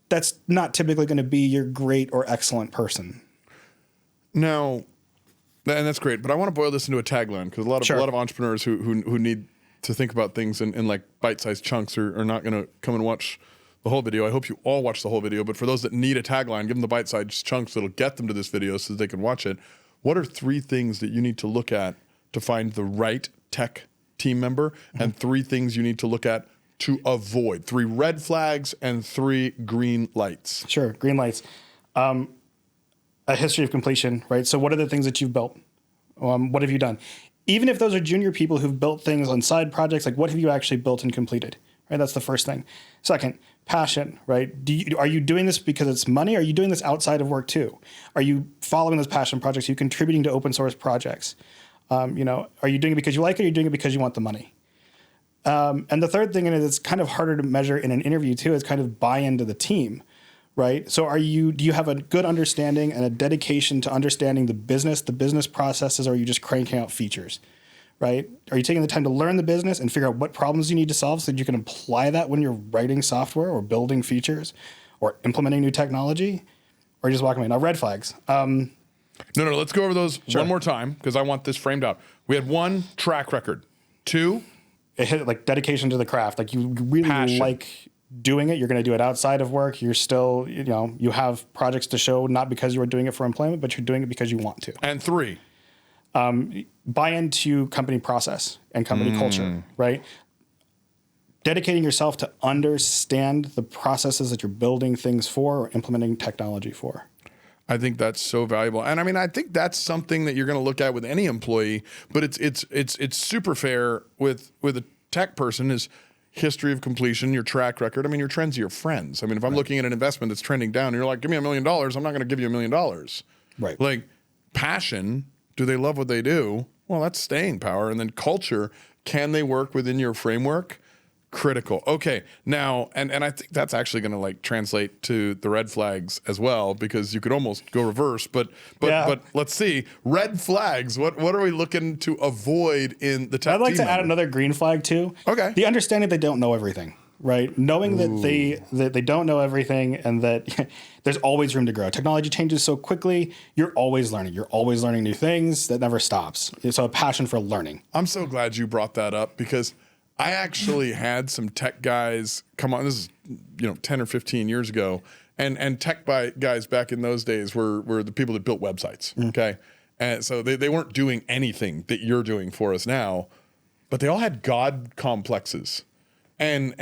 that's not typically going to be your great or excellent person. Now, and that's great, but I want to boil this into a tagline because a lot of entrepreneurs who need to think about things in like bite-sized chunks are not going to come and watch the whole video. I hope you all watch the whole video, but for those that need a tagline, give them the bite-sized chunks that'll get them to this video so that they can watch it. What are 3 things that you need to look at to find the right tech team member, and 3 things you need to look at to avoid? 3 red flags and 3 green lights. Sure, green lights. A history of completion, right? So what are the things that you've built? What have you done? Even if those are junior people who've built things on side projects, like what have you actually built and completed? Right, that's the first thing. Second, passion, right? Are you doing this because it's money? Or are you doing this outside of work too? Are you following those passion projects? Are you contributing to open source projects? Are you doing it because you like it? Or are you doing it because you want the money? And the third thing, and it's kind of harder to measure in an interview too, is kind of buy into the team, right? So do you have a good understanding and a dedication to understanding the business processes, or are you just cranking out features, right? Are you taking the time to learn the business and figure out what problems you need to solve so that you can apply that when you're writing software or building features or implementing new technology? Or are you just walking away? Now, red flags. No, let's go over those one more time because I want this framed out. We had 1, track record. 2, it hit like dedication to the craft. Like you really passion. like doing it. You're going to do it outside of work. You're still, you have projects to show, not because you were doing it for employment, but you're doing it because you want to. And 3, buy into company process and company culture, right? Dedicating yourself to understand the processes that you're building things for or implementing technology for. I think that's so valuable. And I mean, I think that's something that you're going to look at with any employee, but it's super fair with a tech person is history of completion, your track record. I mean, your trends are your friends. I mean, if I'm looking at an investment that's trending down and you're like, give me $1 million, I'm not going to give you $1 million. Right. Like passion, do they love what they do? Well, that's staying power. And then culture, can they work within your framework? Critical. Okay. Now, and I think that's actually going to like translate to the red flags as well, because you could almost go reverse, but let's see. Red flags. What are we looking to avoid in the tech I'd like team to add another green flag too. Okay. The understanding they don't know everything, right? Knowing that they don't know everything and that there's always room to grow. Technology changes so quickly. You're always learning. You're always learning new things. That never stops. So a passion for learning. I'm so glad you brought that up because I actually had some tech guys come on. This is 10 or 15 years ago, and tech guys back in those days were the people that built websites. Okay, and so they weren't doing anything that you're doing for us now, but they all had god complexes, and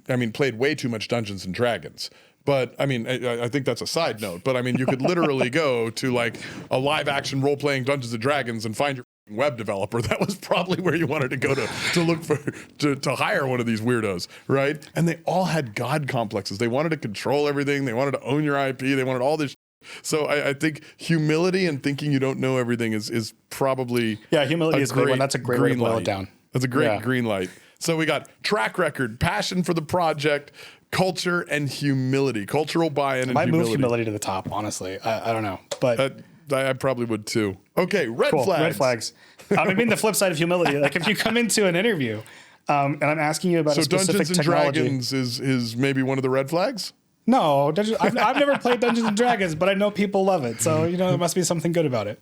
I mean played way too much Dungeons and Dragons. But I mean, I think that's a side note. But I mean, you could literally go to like a live action role playing Dungeons and Dragons and find your web developer. That was probably where you wanted to go to look for to hire one of these weirdos, right? And they all had god complexes. They wanted to control everything. They wanted to own your IP. They wanted all this. So I think humility and thinking you don't know everything is probably humility is a great one. That's a great way to boil it down. That's a great green light. So we got track record, passion for the project, culture, and humility. Cultural buy-in and humility. I might move humility to the top, honestly. I don't know, but I probably would too. Okay, red flags. Red flags. I mean, the flip side of humility. Like if you come into an interview and I'm asking you about a specific Dungeons and technology. Dragons is maybe one of the red flags? No, I've never played Dungeons and Dragons, but I know people love it. So, there must be something good about it.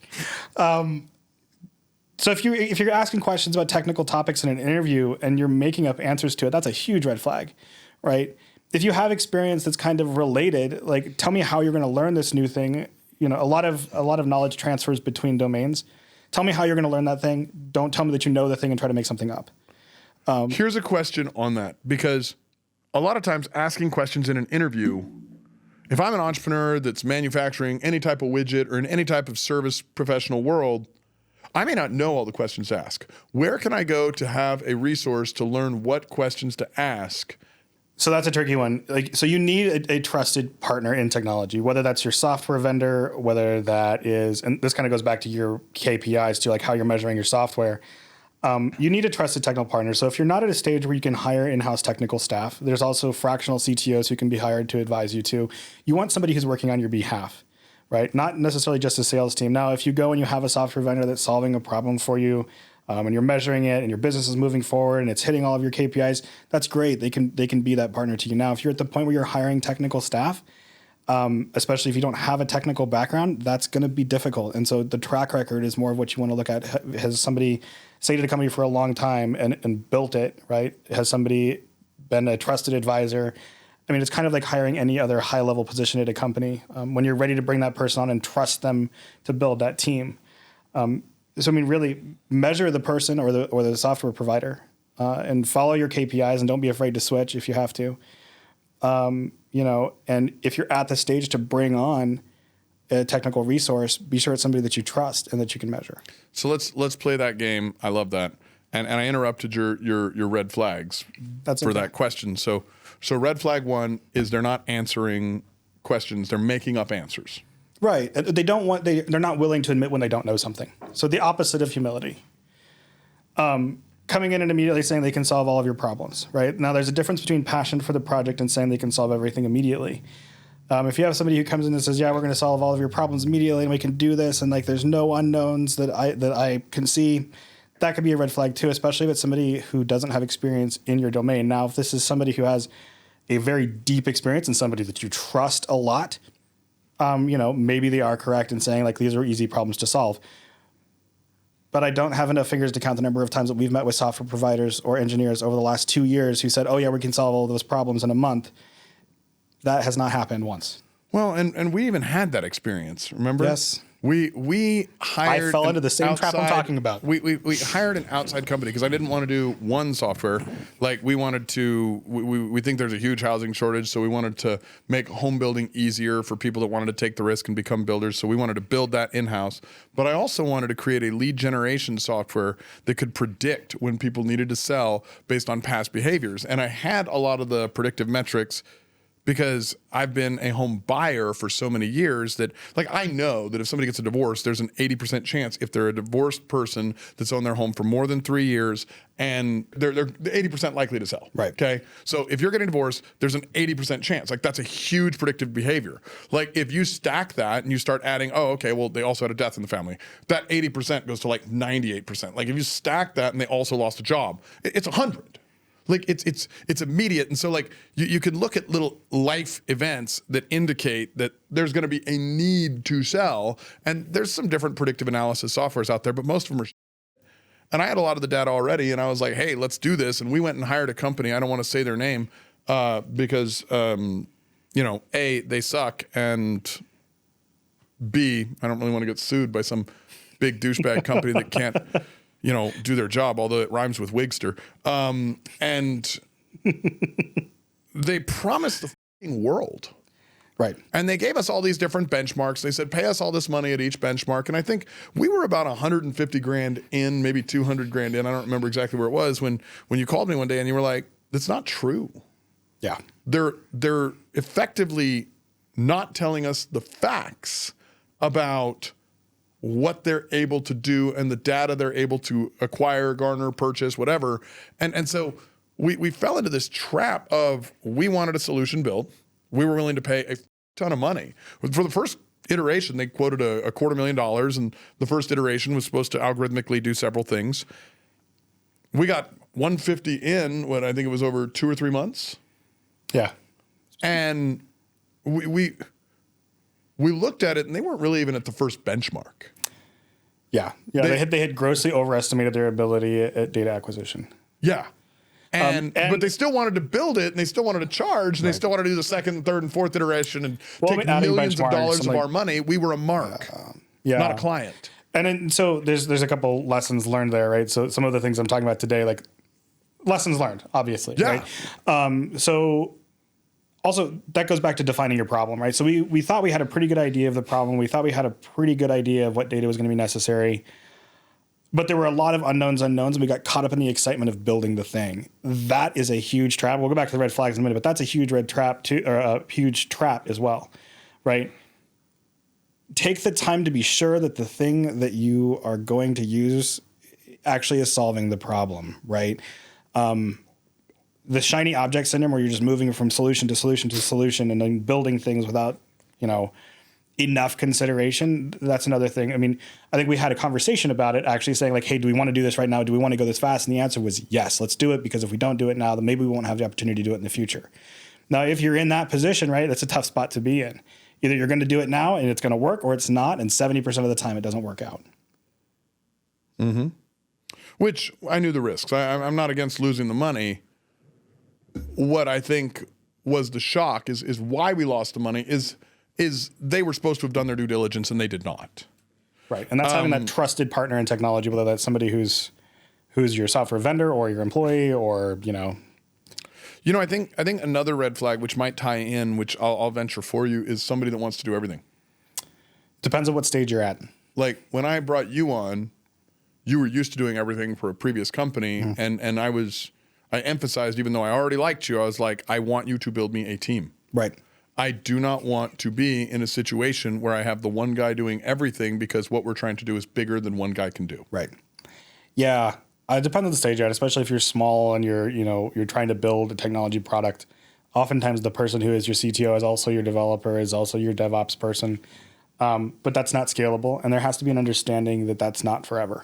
So if you're asking questions about technical topics in an interview and you're making up answers to it, that's a huge red flag, right? If you have experience that's kind of related, like tell me how you're going to learn this new thing. A lot of knowledge transfers between domains. Tell me how you're going to learn that thing. Don't tell me that you know the thing and try to make something up. Here's a question on that, because a lot of times asking questions in an interview, if I'm an entrepreneur that's manufacturing any type of widget or in any type of service professional world, I may not know all the questions to ask. Where can I go to have a resource to learn what questions to ask? So that's a tricky one. So you need a trusted partner in technology, whether that's your software vendor, whether that is, and this kind of goes back to your KPIs to like how you're measuring your software. You need a trusted technical partner. So if you're not at a stage where you can hire in-house technical staff, there's also fractional CTOs who can be hired to advise you too. You want somebody who's working on your behalf, right? Not necessarily just a sales team. Now, if you go and you have a software vendor that's solving a problem for you, and you're measuring it and your business is moving forward and it's hitting all of your KPIs, that's great. They can be that partner to you. Now, if you're at the point where you're hiring technical staff, especially if you don't have a technical background, that's going to be difficult. And so the track record is more of what you want to look at. Has somebody stayed at a company for a long time and built it, right? Has somebody been a trusted advisor? I mean, it's kind of like hiring any other high-level position at a company. When you're ready to bring that person on and trust them to build that team. So, I mean, really measure the person or the software provider and follow your KPIs and don't be afraid to switch if you have to. And if you're at the stage to bring on a technical resource, be sure it's somebody that you trust and that you can measure. So let's play that game. I love that. And I interrupted your red flags that question. So red flag 1 is they're not answering questions. They're making up answers. Right. They're not willing to admit when they don't know something. So the opposite of humility. Coming in and immediately saying they can solve all of your problems, right? Now there's a difference between passion for the project and saying they can solve everything immediately. If you have somebody who comes in and says, yeah, we're going to solve all of your problems immediately and we can do this and like there's no unknowns that I can see, that could be a red flag too, especially if it's somebody who doesn't have experience in your domain. Now, if this is somebody who has a very deep experience and somebody that you trust a lot, maybe they are correct in saying like these are easy problems to solve. But I don't have enough fingers to count the number of times that we've met with software providers or engineers over the last 2 years who said, oh yeah, we can solve all those problems in a month. That has not happened once. Well, and we even had that experience, remember? Yes. We hired. I fell into the same trap I'm talking about. We hired an outside company because I didn't want to do one software. Like we wanted to. We think there's a huge housing shortage, so we wanted to make home building easier for people that wanted to take the risk and become builders. So we wanted to build that in house. But I also wanted to create a lead generation software that could predict when people needed to sell based on past behaviors. And I had a lot of the predictive metrics, because I've been a home buyer for so many years that, like, I know that if somebody gets a divorce, there's an 80% chance if they're a divorced person that's owned their home for more than 3 years, and they're 80% likely to sell. Right. Okay. So if you're getting divorced, there's an 80% chance. Like, that's a huge predictive behavior. Like, if you stack that and you start adding, oh, okay, well, they also had a death in the family, that 80% goes to like 98%. Like, if you stack that and they also lost a job, it's 100. Like it's immediate. And so like you can look at little life events that indicate that there's going to be a need to sell. And there's some different predictive analysis softwares out there, but most of them are. And I had a lot of the data already, and I was like, hey, let's do this. And we went and hired a company. I don't want to say their name because, A, they suck, and B, I don't really want to get sued by some big douchebag company that can't do their job, although it rhymes with Wigster. And they promised the fucking world. Right. And they gave us all these different benchmarks. They said, pay us all this money at each benchmark. And I think we were about 150 grand in, maybe 200 grand in. I don't remember exactly where it was when you called me one day and you were like, that's not true. Yeah. They're effectively not telling us the facts about what they're able to do and the data they're able to acquire, garner, purchase, whatever. And so we fell into this trap of, we wanted a solution built. We were willing to pay a ton of money. For the first iteration, they quoted a $250,000, and the first iteration was supposed to algorithmically do several things. We got 150 in, what I think it was over 2 or 3 months. Yeah. And we looked at it, and they weren't really even at the first benchmark. Yeah. They had grossly overestimated their ability at data acquisition. Yeah. But they still wanted to build it, and they still wanted to charge, and they still wanted to do the second, third, and fourth iteration and take millions of dollars of our money. We were a mark, not a client. And then, so there's a couple lessons learned there, right? So some of the things I'm talking about today, like lessons learned, obviously. Yeah. Right? So also, that goes back to defining your problem, right? So we thought we had a pretty good idea of the problem. We thought we had a pretty good idea of what data was going to be necessary. But there were a lot of unknowns, and we got caught up in the excitement of building the thing. That is a huge trap. We'll go back to the red flags in a minute, but that's a huge red trap too, or a huge trap as well, right? Take the time to be sure that the thing that you are going to use actually is solving the problem, right? The shiny object syndrome, where you're just moving from solution to solution to solution and then building things without, enough consideration. That's another thing. I mean, I think we had a conversation about it, actually saying like, hey, do we want to do this right now? Do we want to go this fast? And the answer was yes, let's do it, because if we don't do it now, then maybe we won't have the opportunity to do it in the future. Now, if you're in that position, right, that's a tough spot to be in. Either you're going to do it now and it's going to work, or it's not. And 70% of the time it doesn't work out. Mm-hmm. Which I knew the risks. I'm not against losing the money. What I think was the shock is why we lost the money is they were supposed to have done their due diligence and they did not. Right. And that's having that trusted partner in technology, whether that's somebody who's your software vendor or your employee or, I think another red flag, which might tie in, which I'll venture for you, is somebody that wants to do everything. Depends on what stage you're at. Like when I brought you on, you were used to doing everything for a previous company. Mm. And I emphasized, even though I already liked you, I was like, I want you to build me a team. Right. I do not want to be in a situation where I have the one guy doing everything, because what we're trying to do is bigger than one guy can do. Right. Yeah. It depends on the stage you're at, especially if you're small and you're trying to build a technology product. Oftentimes the person who is your CTO is also your developer, is also your DevOps person. But that's not scalable. And there has to be an understanding that that's not forever.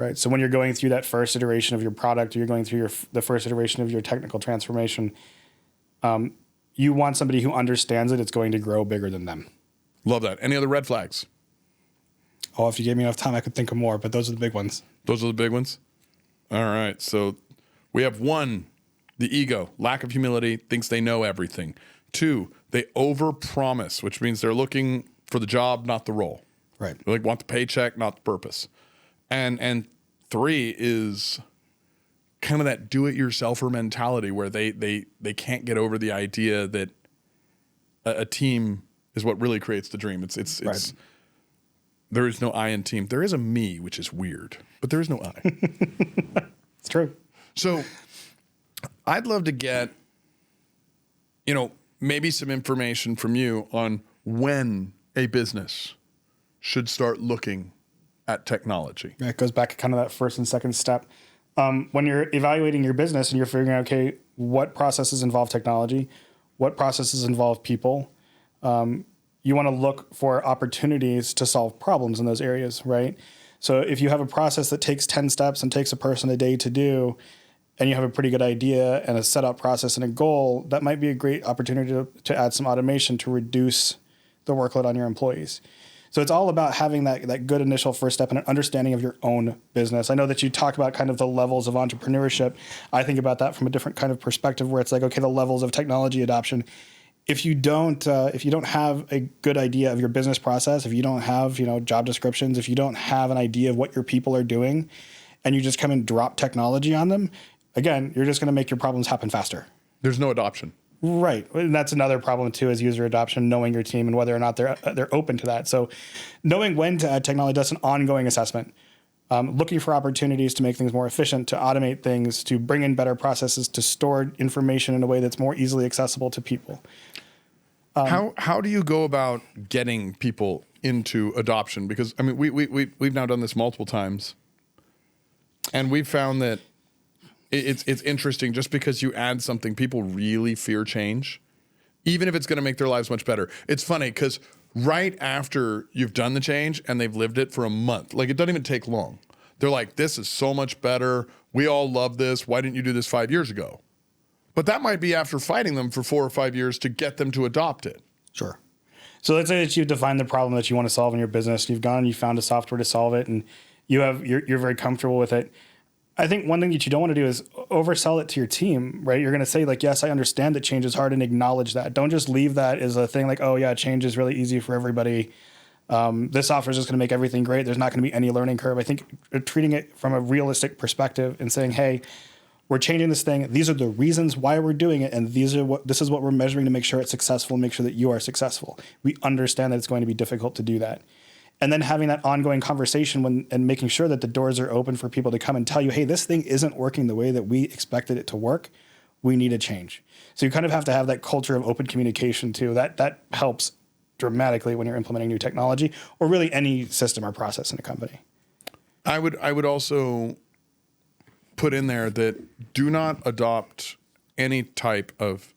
right? So when you're going through that first iteration of your product, or you're going through the first iteration of your technical transformation, you want somebody who understands that it's going to grow bigger than them. Love that. Any other red flags? Oh, if you gave me enough time, I could think of more, but those are the big ones. Those are the big ones? All right. So we have 1, the ego, lack of humility, thinks they know everything. 2, they overpromise, which means they're looking for the job, not the role. Right. They want the paycheck, not the purpose. And 3 is kind of that do-it-yourselfer mentality where they can't get over the idea that a team is what really creates the dream. It's right. There is no I in team. There is a me, which is weird, but there is no I. It's true. So I'd love to get, maybe some information from you on when a business should start looking at technology. Yeah, it goes back to kind of that first and second step. When you're evaluating your business and you're figuring out, okay, what processes involve technology, what processes involve people, you want to look for opportunities to solve problems in those areas, right? So if you have a process that takes 10 steps and takes a person a day to do, and you have a pretty good idea and a setup process and a goal, that might be a great opportunity to add some automation to reduce the workload on your employees. So it's all about having that good initial first step and an understanding of your own business. I know that you talk about kind of the levels of entrepreneurship. I think about that from a different kind of perspective where it's like, okay, the levels of technology adoption. If you don't have a good idea of your business process, if you don't have, job descriptions, if you don't have an idea of what your people are doing, and you just come and drop technology on them, again, you're just going to make your problems happen faster. There's no adoption. Right. And that's another problem too, is user adoption, knowing your team and whether or not they're open to that. So knowing when to add technology, that's an ongoing assessment. Looking for opportunities to make things more efficient, to automate things, to bring in better processes, to store information in a way that's more easily accessible to people. How do you go about getting people into adoption? Because I mean, we've now done this multiple times, and we've found that it's interesting. Just because you add something, people really fear change, even if it's going to make their lives much better. It's funny because right after you've done the change and they've lived it for a month, like it doesn't even take long, they're like, "This is so much better. We all love this. Why didn't you do this 5 years ago?" But that might be after fighting them for 4 or 5 years to get them to adopt it. Sure. So let's say that you've defined the problem that you want to solve in your business. You've gone and you found a software to solve it, and you're very comfortable with it. I think one thing that you don't want to do is oversell it to your team, right? You're going to say like, yes, I understand that change is hard, and acknowledge that. Don't just leave that as a thing like, oh yeah, change is really easy for everybody. This software is just going to make everything great. There's not going to be any learning curve. I think treating it from a realistic perspective and saying, hey, we're changing this thing. These are the reasons why we're doing it, and this is what we're measuring to make sure it's successful and make sure that you are successful. We understand that it's going to be difficult to do that. And then having that ongoing conversation and making sure that the doors are open for people to come and tell you, hey, this thing isn't working the way that we expected it to work. We need a change. So you kind of have to have that culture of open communication too. That helps dramatically when you're implementing new technology or really any system or process in a company. I would also put in there that do not adopt any type of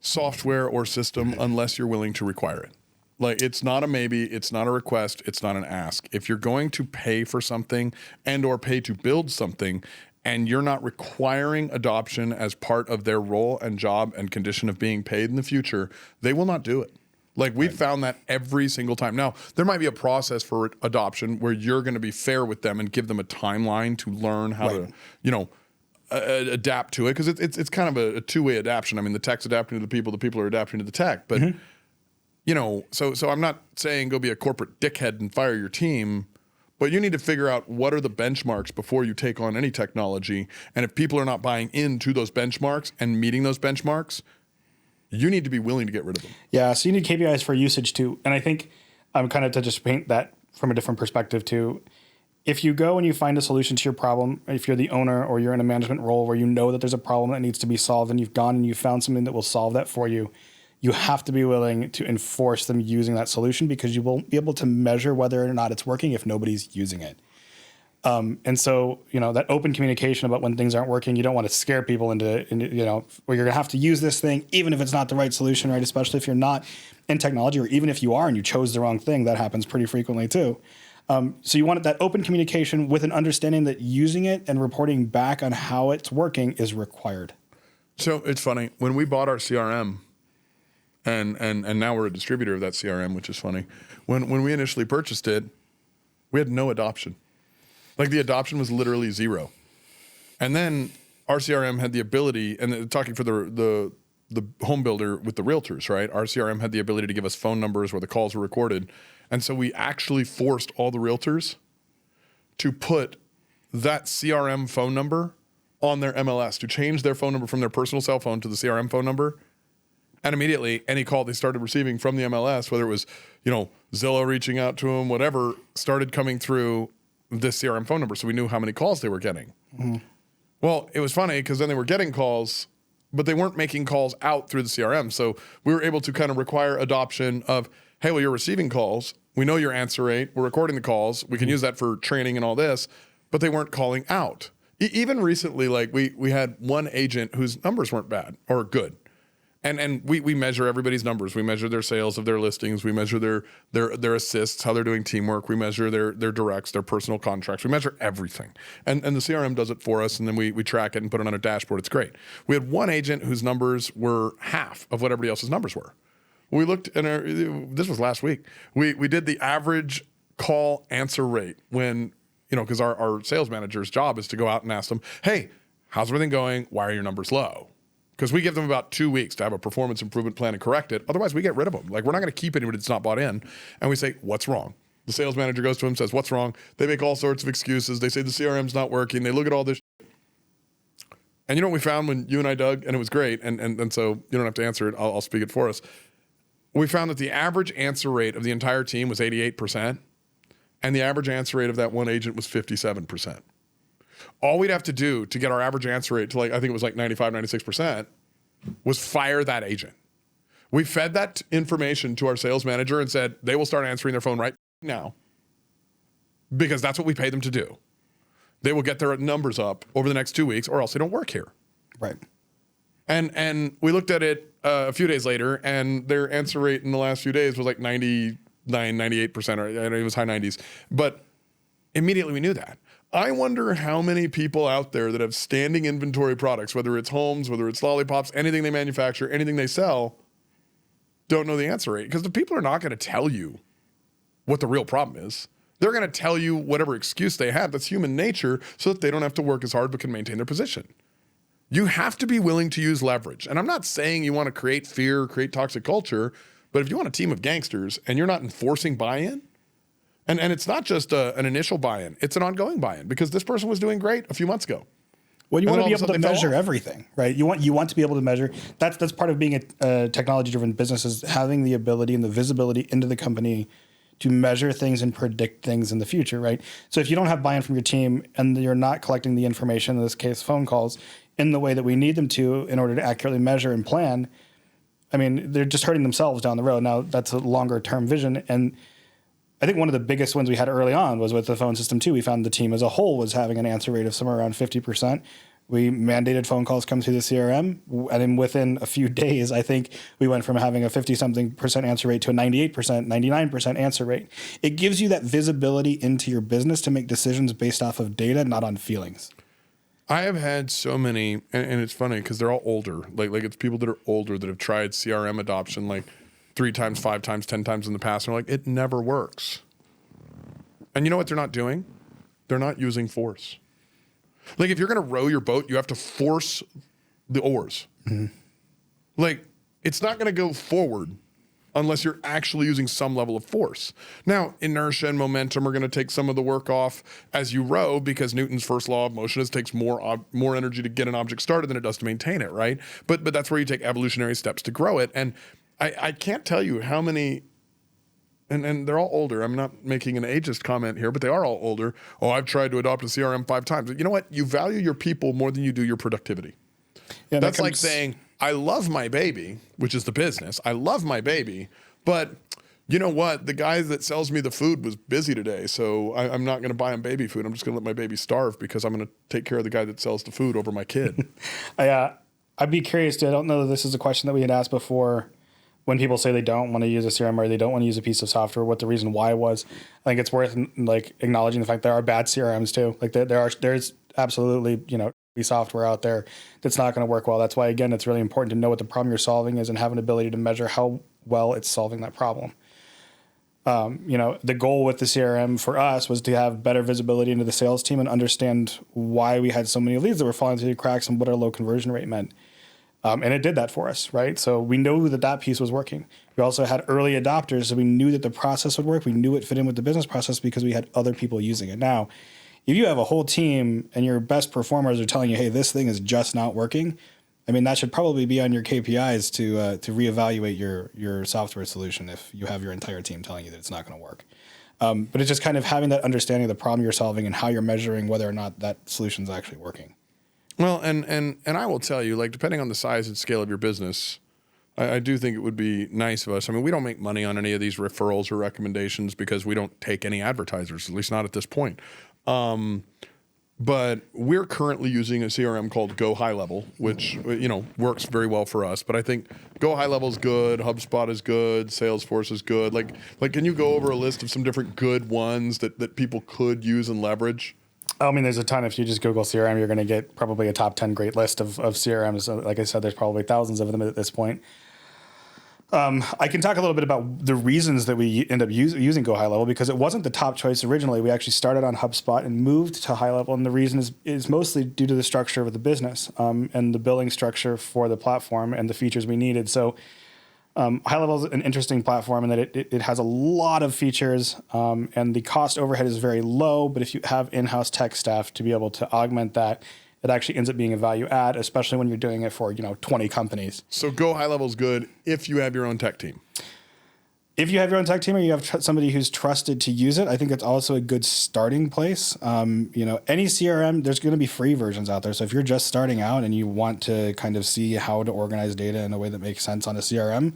software or system unless you're willing to require it. Like, it's not a maybe, it's not a request, it's not an ask. If you're going to pay for something and or pay to build something and you're not requiring adoption as part of their role and job and condition of being paid in the future, they will not do it. Like, we've found that every single time. Now, there might be a process for adoption where you're going to be fair with them and give them a timeline to learn how to, adapt to it. Because it's kind of a two-way adaptation. I mean, the tech's adapting to the people are adapting to the tech. But, so I'm not saying go be a corporate dickhead and fire your team. But you need to figure out what are the benchmarks before you take on any technology. And if people are not buying into those benchmarks and meeting those benchmarks, you need to be willing to get rid of them. Yeah, so you need KPIs for usage too. And I think kind of to just paint that from a different perspective too, if you go and you find a solution to your problem, if you're the owner or you're in a management role where you know that there's a problem that needs to be solved and you've gone and you found something that will solve that for you, you have to be willing to enforce them using that solution because you won't be able to measure whether or not it's working if nobody's using it. And so, that open communication about when things aren't working, you don't want to scare people into where you're going to have to use this thing, even if it's not the right solution, right? Especially if you're not in technology, or even if you are and you chose the wrong thing, that happens pretty frequently too. So you want that open communication with an understanding that using it and reporting back on how it's working is required. So it's funny. When we bought our CRM, and now we're a distributor of that CRM, which is funny. When we initially purchased it, we had no adoption. Like the adoption was literally zero. And then our CRM had the ability, and talking for the home builder with the realtors, right? Our CRM had the ability to give us phone numbers where the calls were recorded. And so we actually forced all the realtors to put that CRM phone number on their MLS, to change their phone number from their personal cell phone to the CRM phone number. And immediately any call they started receiving from the MLS, whether it was, Zillow reaching out to them, whatever, started coming through this CRM phone number. So we knew how many calls they were getting. Mm-hmm. Well, it was funny because then they were getting calls, but they weren't making calls out through the CRM. So we were able to kind of require adoption of, hey, well, you're receiving calls. We know your answer rate. We're recording the calls. We can use that for training and all this, but they weren't calling out. Even recently, like we had one agent whose numbers weren't bad or good. And we measure everybody's numbers. We measure their sales of their listings. We measure their assists, how they're doing teamwork. We measure their directs, their personal contracts. We measure everything. And the CRM does it for us, and then we track it and put it on a dashboard. It's great. We had one agent whose numbers were half of what everybody else's numbers were. We looked this was last week. We did the average call answer rate when, because our sales manager's job is to go out and ask them, hey, how's everything going? Why are your numbers low? Because we give them about 2 weeks to have a performance improvement plan and correct it. Otherwise, we get rid of them. Like, we're not going to keep anybody that's not bought in. And we say, what's wrong? The sales manager goes to him, says, what's wrong? They make all sorts of excuses. They say the CRM's not working. They look at all this shit. And you know what we found when you and I dug? And it was great. And so you don't have to answer it. I'll speak it for us. We found that the average answer rate of the entire team was 88%. And the average answer rate of that one agent was 57%. All we'd have to do to get our average answer rate to I think it was 95, 96%, was fire that agent. We fed that information to our sales manager and said, they will start answering their phone right now because that's what we pay them to do. They will get their numbers up over the next 2 weeks or else they don't work here. Right. And we looked at it a few days later, and their answer rate in the last few days was 99, 98%, or it was high 90s. But immediately we knew that. I wonder how many people out there that have standing inventory products, whether it's homes, whether it's lollipops, anything they manufacture, anything they sell, don't know the answer rate. Because the people are not going to tell you what the real problem is. They're going to tell you whatever excuse they have. That's human nature, so that they don't have to work as hard but can maintain their position. You have to be willing to use leverage. And I'm not saying you want to create fear, create toxic culture, but if you want a team of gangsters and you're not enforcing buy-in, and it's not just an initial buy-in, it's an ongoing buy-in, because this person was doing great a few months ago. Well, you want to be able to measure everything, right? You want to be able to measure. That's part of being a technology-driven business, is having the ability and the visibility into the company to measure things and predict things in the future, right? So if you don't have buy-in from your team and you're not collecting the information, in this case phone calls, in the way that we need them to in order to accurately measure and plan, I mean, they're just hurting themselves down the road. Now, that's a longer-term vision, and I think one of the biggest ones we had early on was with the phone system too. We found the team as a whole was having an answer rate of somewhere around 50%. We mandated phone calls come through the CRM. And then within a few days, I think we went from having a 50-something% answer rate to a 98%, 99% answer rate. It gives you that visibility into your business to make decisions based off of data, not on feelings. I have had so many, and it's funny because they're all older. Like it's people that are older that have tried CRM adoption 3 times, 5 times, 10 times in the past. And they're like, it never works. And you know what they're not doing? They're not using force. Like, if you're going to row your boat, you have to force the oars. Mm-hmm. It's not going to go forward unless you're actually using some level of force. Now, inertia and momentum are going to take some of the work off as you row, because Newton's first law of motion is it takes more energy to get an object started than it does to maintain it, right? But that's where you take evolutionary steps to grow it. And I can't tell you how many, and they're all older. I'm not making an ageist comment here, but they are all older. Oh, I've tried to adopt a CRM 5 times. You know what? You value your people more than you do your productivity. Yeah, that's like saying, I love my baby, which is the business. I love my baby, but you know what? The guy that sells me the food was busy today, so I'm not going to buy him baby food. I'm just going to let my baby starve because I'm going to take care of the guy that sells the food over my kid. I'd be curious, I don't know if this is a question that we had asked before, when people say they don't want to use a CRM or they don't want to use a piece of software, what the reason why was. I think it's worth like acknowledging the fact there are bad CRMs too. Like there's absolutely, software out there that's not going to work well. That's why, again, it's really important to know what the problem you're solving is and have an ability to measure how well it's solving that problem. The goal with the CRM for us was to have better visibility into the sales team and understand why we had so many leads that were falling through the cracks and what our low conversion rate meant. And it did that for us, right? So we knew that piece was working. We also had early adopters, so we knew that the process would work. We knew it fit in with the business process because we had other people using it. Now, if you have a whole team and your best performers are telling you, hey, this thing is just not working, I mean, that should probably be on your KPIs to reevaluate your software solution if you have your entire team telling you that it's not going to work. But it's just kind of having that understanding of the problem you're solving and how you're measuring whether or not that solution is actually working. Well, and I will tell you, like, depending on the size and scale of your business, I do think it would be nice of us. I mean, we don't make money on any of these referrals or recommendations because we don't take any advertisers, at least not at this point. But we're currently using a CRM called Go High Level, which, works very well for us. But I think Go High Level is good, HubSpot is good, Salesforce is good. Like, can you go over a list of some different good ones that people could use and leverage? I mean, there's a ton. If you just Google CRM, you're going to get probably a top 10 great list of CRMs. Like I said, there's probably thousands of them at this point. I can talk a little bit about the reasons that we end up using Go High Level, because it wasn't the top choice originally. We actually started on HubSpot and moved to High Level, and the reason is mostly due to the structure of the business and the billing structure for the platform and the features we needed. So High Level is an interesting platform in that it has a lot of features and the cost overhead is very low, but if you have in-house tech staff to be able to augment that, it actually ends up being a value add, especially when you're doing it for 20 companies. So Go High Level is good if you have your own tech team. If you have your own tech team or you have somebody who's trusted to use it, I think it's also a good starting place. Any CRM, there's going to be free versions out there. So if you're just starting out and you want to kind of see how to organize data in a way that makes sense on a CRM,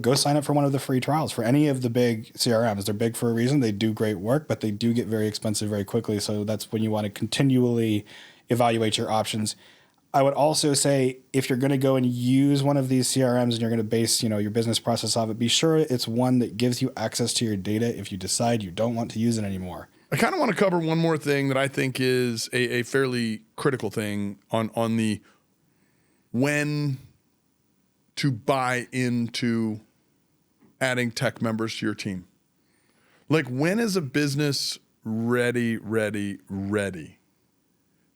go sign up for one of the free trials for any of the big CRMs. They're big for a reason. They do great work, but they do get very expensive very quickly. So that's when you want to continually evaluate your options. I would also say if you're going to go and use one of these CRMs and you're going to base, your business process off it, be sure it's one that gives you access to your data if you decide you don't want to use it anymore. I kind of want to cover one more thing that I think is a fairly critical thing on the when to buy into adding tech members to your team. Like, when is a business ready?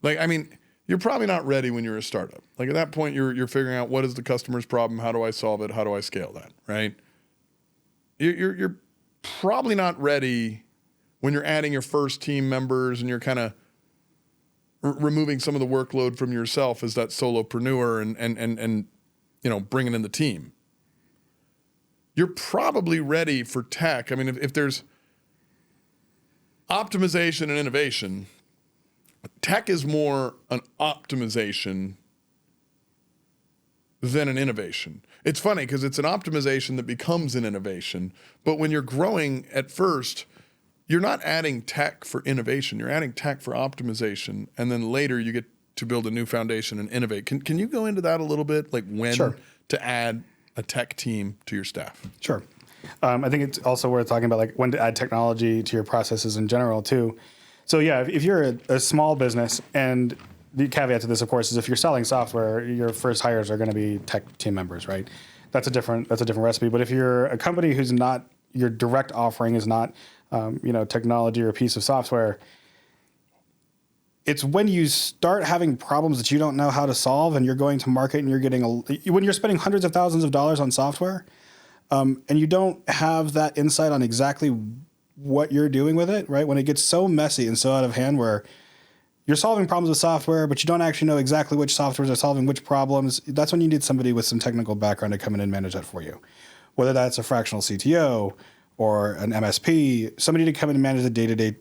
Like, I mean, you're probably not ready when you're a startup. Like, at that point, you're figuring out what is the customer's problem, how do I solve it, how do I scale that, right? You're probably not ready when you're adding your first team members and you're kind of removing some of the workload from yourself as that solopreneur and bringing in the team. You're probably ready for tech. I mean, if there's optimization and innovation, tech is more an optimization than an innovation. It's funny because it's an optimization that becomes an innovation. But when you're growing at first, you're not adding tech for innovation. You're adding tech for optimization. And then later you get to build a new foundation and innovate. Can you go into that a little bit? Like when Sure. to add a tech team to your staff? Sure. I think it's also worth talking about like when to add technology to your processes in general too. So yeah, if you're a small business, and the caveat to this, of course, is if you're selling software, your first hires are going to be tech team members, right? That's a different recipe. But if you're a company who's not, your direct offering is not, technology or a piece of software, it's when you start having problems that you don't know how to solve, and you're going to market, and you're getting when you're spending hundreds of thousands of dollars on software, and you don't have that insight on exactly what you're doing with it, right? When it gets so messy and so out of hand where you're solving problems with software, but you don't actually know exactly which softwares are solving which problems, that's when you need somebody with some technical background to come in and manage that for you. Whether that's a fractional CTO or an MSP, somebody to come in and manage the day-to-day,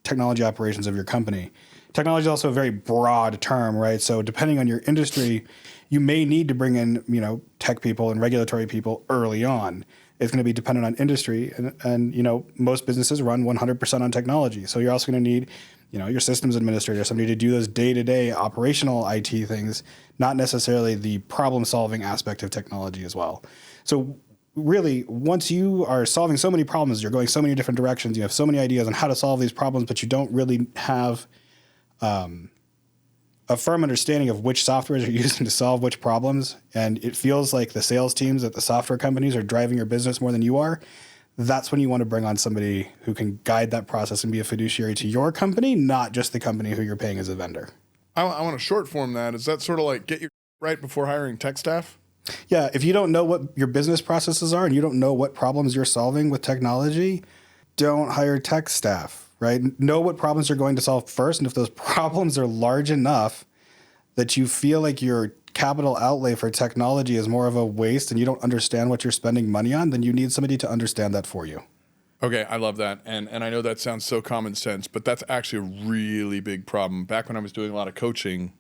technology operations of your company. Technology is also a very broad term, right? So depending on your industry, you may need to bring in, tech people and regulatory people early on. It's going to be dependent on industry. And most businesses run 100% on technology. So you're also going to need, your systems administrator, somebody to do those day-to-day operational IT things, not necessarily the problem-solving aspect of technology as well. So really, once you are solving so many problems, you're going so many different directions, you have so many ideas on how to solve these problems, but you don't really have a firm understanding of which softwares you're using to solve which problems, and it feels like the sales teams at the software companies are driving your business more than you are, that's when you want to bring on somebody who can guide that process and be a fiduciary to your company, not just the company who you're paying as a vendor. I want to short form that. Is that sort of like get your right before hiring tech staff? Yeah, if you don't know what your business processes are and you don't know what problems you're solving with technology, don't hire tech staff, right? Know what problems you're going to solve first, and if those problems are large enough that you feel like your capital outlay for technology is more of a waste and you don't understand what you're spending money on, then you need somebody to understand that for you. Okay, I love that. And I know that sounds so common sense, but that's actually a really big problem. Back when I was doing a lot of coaching,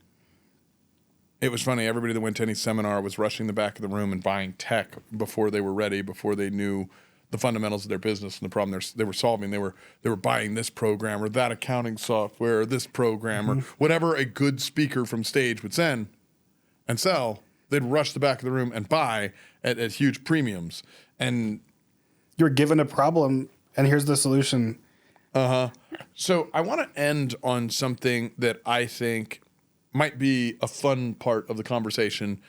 it was funny. Everybody that went to any seminar was rushing the back of the room and buying tech before they were ready, before they knew the fundamentals of their business and the problem they were solving. They were buying this program or that accounting software or this program or whatever a good speaker from stage would send and sell. They'd rush the back of the room and buy at huge premiums. And you're given a problem, and here's the solution. So I want to end on something that I think might be a fun part of the conversation.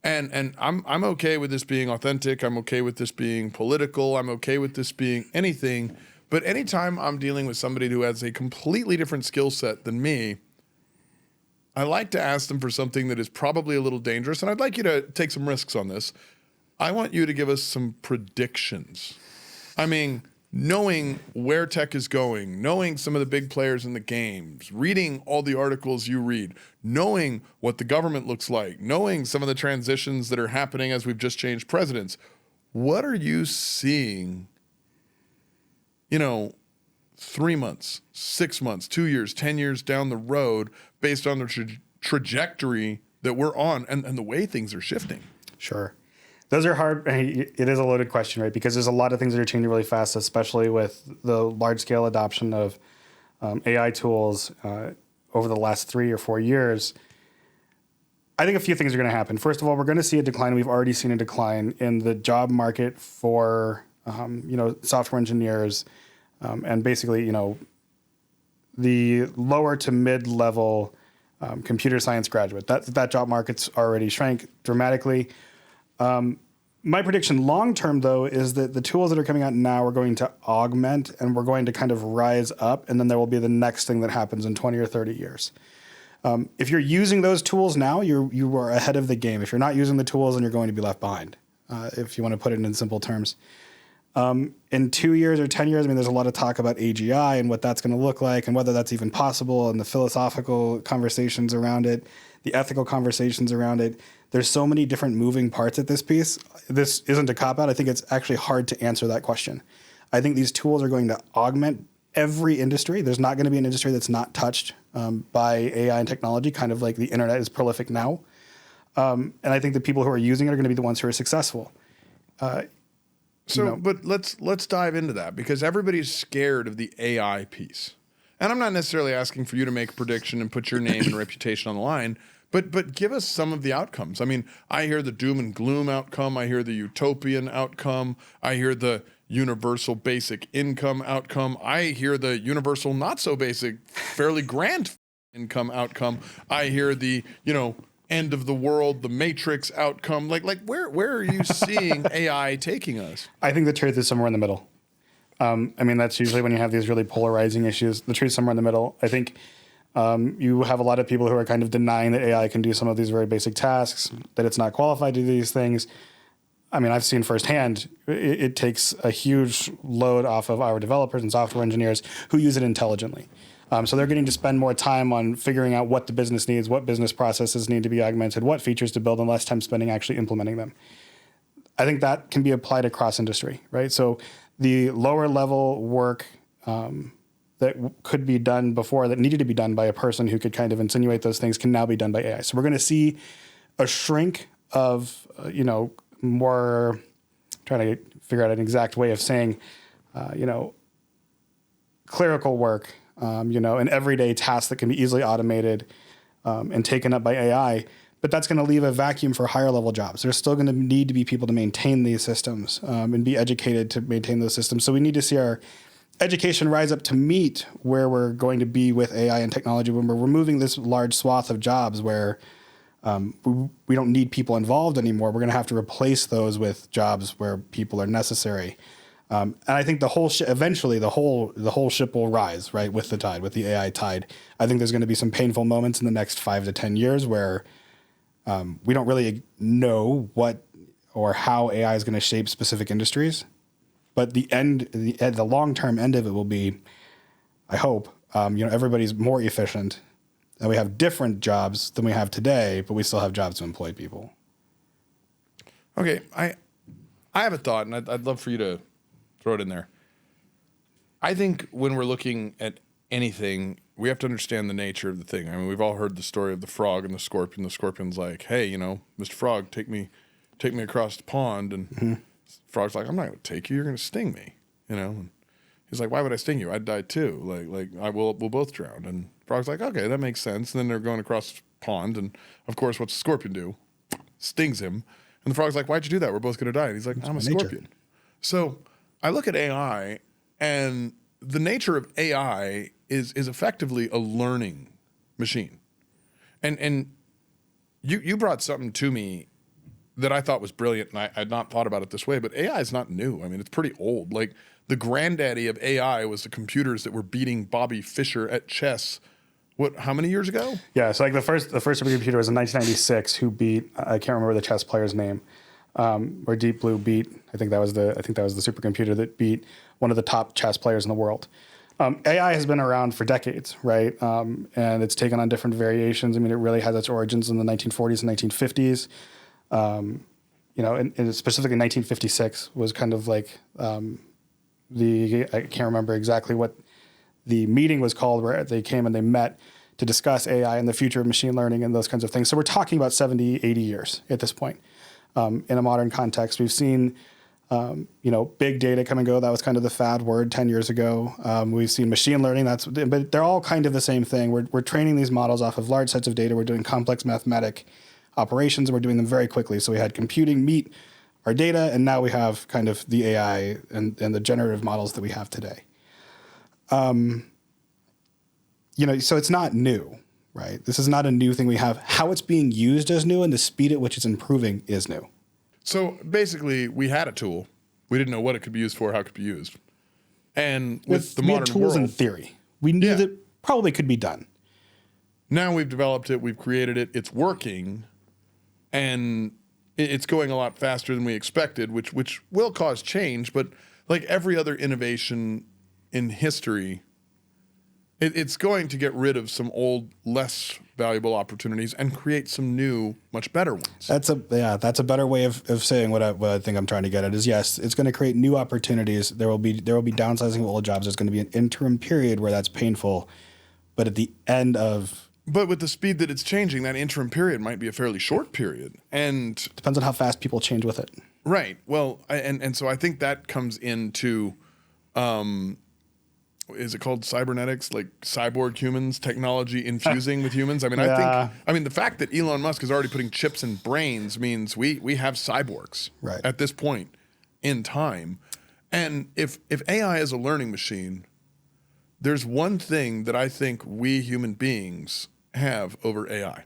And I'm okay with this being authentic. I'm okay with this being political. I'm okay with this being anything. But anytime I'm dealing with somebody who has a completely different skill set than me, I like to ask them for something that is probably a little dangerous. And I'd like you to take some risks on this. I want you to give us some predictions. I mean, knowing where tech is going, knowing some of the big players in the games, reading all the articles you read, knowing what the government looks like, knowing some of the transitions that are happening as we've just changed presidents. What are you seeing, 3 months, 6 months, 2 years, 10 years down the road based on the trajectory that we're on and the way things are shifting? Sure. Those are hard. It is a loaded question, right? Because there's a lot of things that are changing really fast, especially with the large scale adoption of AI tools over the last 3 or 4 years. I think a few things are going to happen. First of all, we're going to see a decline. We've already seen a decline in the job market for software engineers and basically the lower to mid level computer science graduate. That job market's already shrank dramatically. My prediction long term, though, is that the tools that are coming out now are going to augment and we're going to kind of rise up, and then there will be the next thing that happens in 20 or 30 years. If you're using those tools now, you are ahead of the game. If you're not using the tools, then you're going to be left behind, if you want to put it in simple terms. In 2 years or 10 years, there's a lot of talk about AGI and what that's going to look like and whether that's even possible and the philosophical conversations around it, the ethical conversations around it. There's so many different moving parts at this piece. This isn't a cop-out. I think it's actually hard to answer that question. I think these tools are going to augment every industry. There's not going to be an industry that's not touched by AI and technology, kind of like the internet is prolific now. And I think the people who are using it are going to be the ones who are successful. But let's dive into that, because everybody's scared of the AI piece. And I'm not necessarily asking for you to make a prediction and put your name and reputation on the line, but give us some of the outcomes. I mean, I hear the doom and gloom outcome. I hear the utopian outcome. I hear the universal basic income outcome. I hear the universal not so basic, fairly grand income outcome. I hear the, end of the world, the Matrix outcome. Like where are you seeing AI taking us? I think the truth is somewhere in the middle. That's usually when you have these really polarizing issues. The truth is somewhere in the middle. I think you have a lot of people who are kind of denying that AI can do some of these very basic tasks, that it's not qualified to do these things. I've seen firsthand, it takes a huge load off of our developers and software engineers who use it intelligently. So they're getting to spend more time on figuring out what the business needs, what business processes need to be augmented, what features to build, and less time spending actually implementing them. I think that can be applied across industry, right? So the lower level work that could be done before, that needed to be done by a person who could kind of insinuate those things, can now be done by AI. So we're going to see a shrink of, more, trying to figure out an exact way of saying, clerical work, and everyday tasks that can be easily automated and taken up by AI. But that's going to leave a vacuum for higher level jobs. There's still going to need to be people to maintain these systems and be educated to maintain those systems. So we need to see our education rise up to meet where we're going to be with AI and technology when we're removing this large swath of jobs where we don't need people involved anymore. We're going to have to replace those with jobs where people are necessary. And I think eventually the whole ship will rise, right, with the tide, with the AI tide. I think there's going to be some painful moments in the next 5 to 10 years where we don't really know what or how AI is going to shape specific industries. But the long-term end of it will be, I hope, everybody's more efficient and we have different jobs than we have today, but we still have jobs to employ people. Okay, I have a thought, and I'd love for you to throw it in there. I think when we're looking at anything, we have to understand the nature of the thing. I mean, we've all heard the story of the frog and the scorpion. The scorpion's like, "Hey, Mr. Frog, take me across the pond," and Frog's like, "I'm not going to take you. You're going to sting me." And he's like, "Why would I sting you? I'd die too. Like we'll both drown." And Frog's like, "Okay, that makes sense." And then they're going across the pond, and of course, what's the scorpion do? Stings him. And the Frog's like, "Why'd you do that? We're both going to die." And he's like, "I'm a scorpion." So I look at AI, and the nature of AI is effectively a learning machine. And you brought something to me that I thought was brilliant, and I had not thought about it this way, but AI is not new. I mean, it's pretty old. Like, the granddaddy of AI was the computers that were beating Bobby Fischer at chess. How many years ago? Yeah, so like the first supercomputer was in 1996. Who beat? I can't remember the chess player's name. Where Deep Blue beat. I think that was the supercomputer that beat one of the top chess players in the world. AI has been around for decades, right? And it's taken on different variations. I mean, it really has its origins in the 1940s and 1950s. And specifically 1956 was kind of like I can't remember exactly what the meeting was called, where they came and they met to discuss AI and the future of machine learning and those kinds of things. So we're talking about 70, 80 years at this point. In a modern context, we've seen, big data come and go. That was kind of the fad word 10 years ago. We've seen machine learning. But they're all kind of the same thing. We're training these models off of large sets of data. We're doing complex mathematic operations, and we're doing them very quickly. So we had computing meet our data, and now we have kind of the AI and the generative models that we have today. So it's not new, right? This is not a new thing we have. How it's being used is new, and the speed at which it's improving is new. So basically, we had a tool. We didn't know what it could be used for, how it could be used. And with the modern world, we had tools in theory. We knew that probably could be done. Now we've developed it, we've created it, it's working, and it's going a lot faster than we expected, which will cause change. But like every other innovation in history, it's going to get rid of some old, less valuable opportunities and create some new, much better ones. That's a better way of saying what I think I'm trying to get at is, yes, it's going to create new opportunities. There will be downsizing of old jobs. There's going to be an interim period where that's painful, but at the end of... But with the speed that it's changing, that interim period might be a fairly short period. And depends on how fast people change with it. Right. Well, and so I think that comes into, is it called cybernetics? Like cyborg humans, technology infusing with humans? I mean, I think the fact that Elon Musk is already putting chips in brains means we have cyborgs at this point in time. And if AI is a learning machine, there's one thing that I think we human beings have over AI.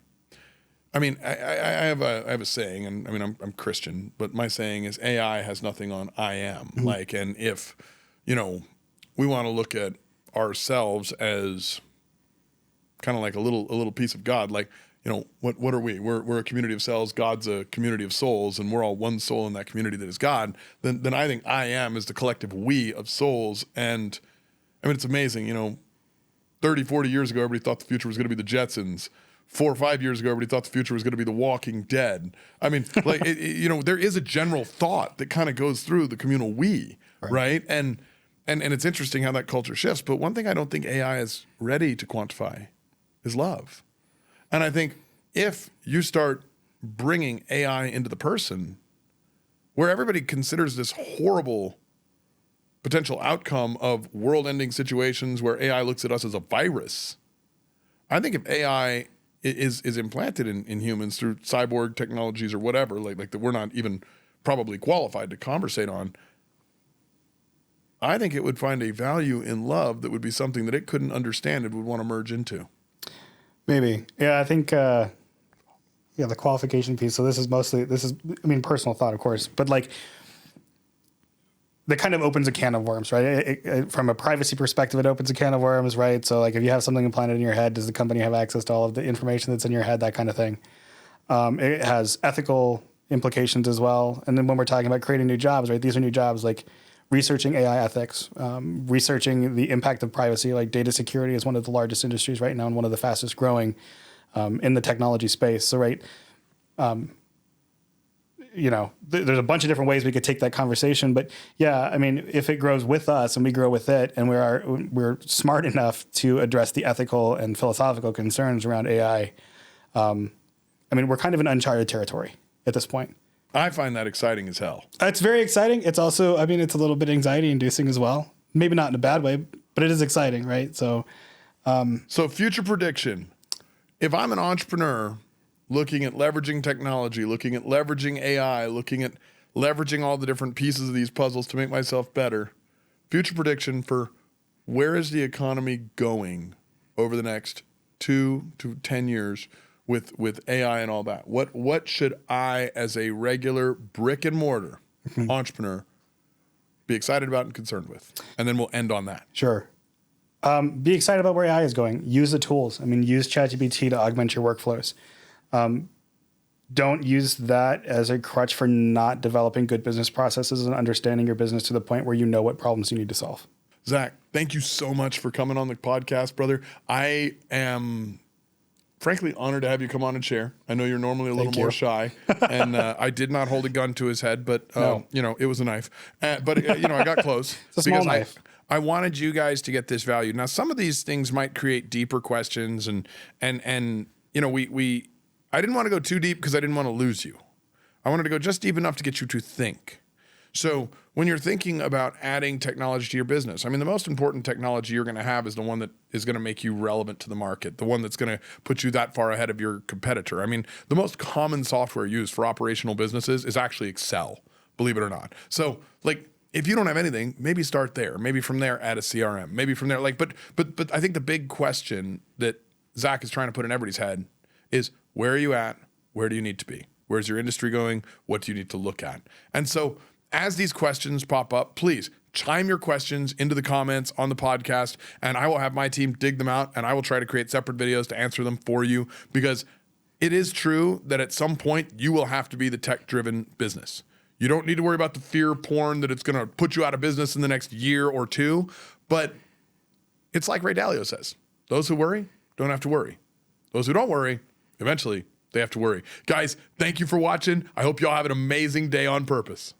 I mean, I have a saying, and I mean, I'm Christian, but my saying is AI has nothing on I am. Mm-hmm. Like, and if, we want to look at ourselves as kind of like a little piece of God, like, what are we? We're a community of cells. God's a community of souls, and we're all one soul in that community that is God. Then I think I am is the collective we of souls. And I mean, it's amazing, 30, 40 years ago, everybody thought the future was going to be the Jetsons. 4 or 5 years ago, everybody thought the future was going to be The Walking Dead. I mean, like, there is a general thought that kind of goes through the communal we, right? And it's interesting how that culture shifts. But one thing I don't think AI is ready to quantify is love. And I think if you start bringing AI into the person, where everybody considers this horrible potential outcome of world-ending situations where AI looks at us as a virus. I think if AI is implanted in humans through cyborg technologies or whatever, like that we're not even probably qualified to conversate on, I think it would find a value in love that would be something that it couldn't understand and would want to merge into. Maybe. Yeah, I think, the qualification piece. So this is, personal thought, of course, but like that kind of opens a can of worms, right? It, from a privacy perspective, it opens a can of worms, right? So like if you have something implanted in your head, does the company have access to all of the information that's in your head, that kind of thing? It has ethical implications as well. And then when we're talking about creating new jobs, right? These are new jobs like researching AI ethics, researching the impact of privacy, like data security is one of the largest industries right now and one of the fastest growing in the technology space. So, right, there's a bunch of different ways we could take that conversation. But yeah, I mean, if it grows with us and we grow with it and we're smart enough to address the ethical and philosophical concerns around AI, we're kind of in uncharted territory at this point. I find that exciting as hell. It's very exciting. It's also, it's a little bit anxiety inducing as well. Maybe not in a bad way, but it is exciting, right? So, future prediction. If I'm an entrepreneur looking at leveraging technology, looking at leveraging AI, looking at leveraging all the different pieces of these puzzles to make myself better, future prediction for where is the economy going over the next 2 to 10 years with AI and all that? What should I, as a regular brick and mortar entrepreneur, be excited about and concerned with? And then we'll end on that. Sure. Be excited about where AI is going. Use the tools. Use ChatGPT to augment your workflows. Don't use that as a crutch for not developing good business processes and understanding your business to the point where you know what problems you need to solve. Zach, thank you so much for coming on the podcast, brother. I am frankly honored to have you come on and share. I know you're normally a little more shy, and I did not hold a gun to his head, but No. It was a knife. But I got close. It's a small knife. I wanted you guys to get this value. Now, some of these things might create deeper questions, and I didn't want to go too deep because I didn't want to lose you. I wanted to go just deep enough to get you to think. So when you're thinking about adding technology to your business, the most important technology you're going to have is the one that is going to make you relevant to the market, the one that's going to put you that far ahead of your competitor. The most common software used for operational businesses is actually Excel, believe it or not. So if you don't have anything, maybe start there. Maybe from there, add a CRM. Maybe from there, but I think the big question that Zach is trying to put in everybody's head is, where are you at? Where do you need to be? Where's your industry going? What do you need to look at? And so as these questions pop up, please chime your questions into the comments on the podcast, and I will have my team dig them out, and I will try to create separate videos to answer them for you, because it is true that at some point you will have to be the tech-driven business. You don't need to worry about the fear porn that it's going to put you out of business in the next year or two, but it's like Ray Dalio says, those who worry don't have to worry. Those who don't worry, eventually they have to worry. Guys, thank you for watching. I hope you all have an amazing day on purpose.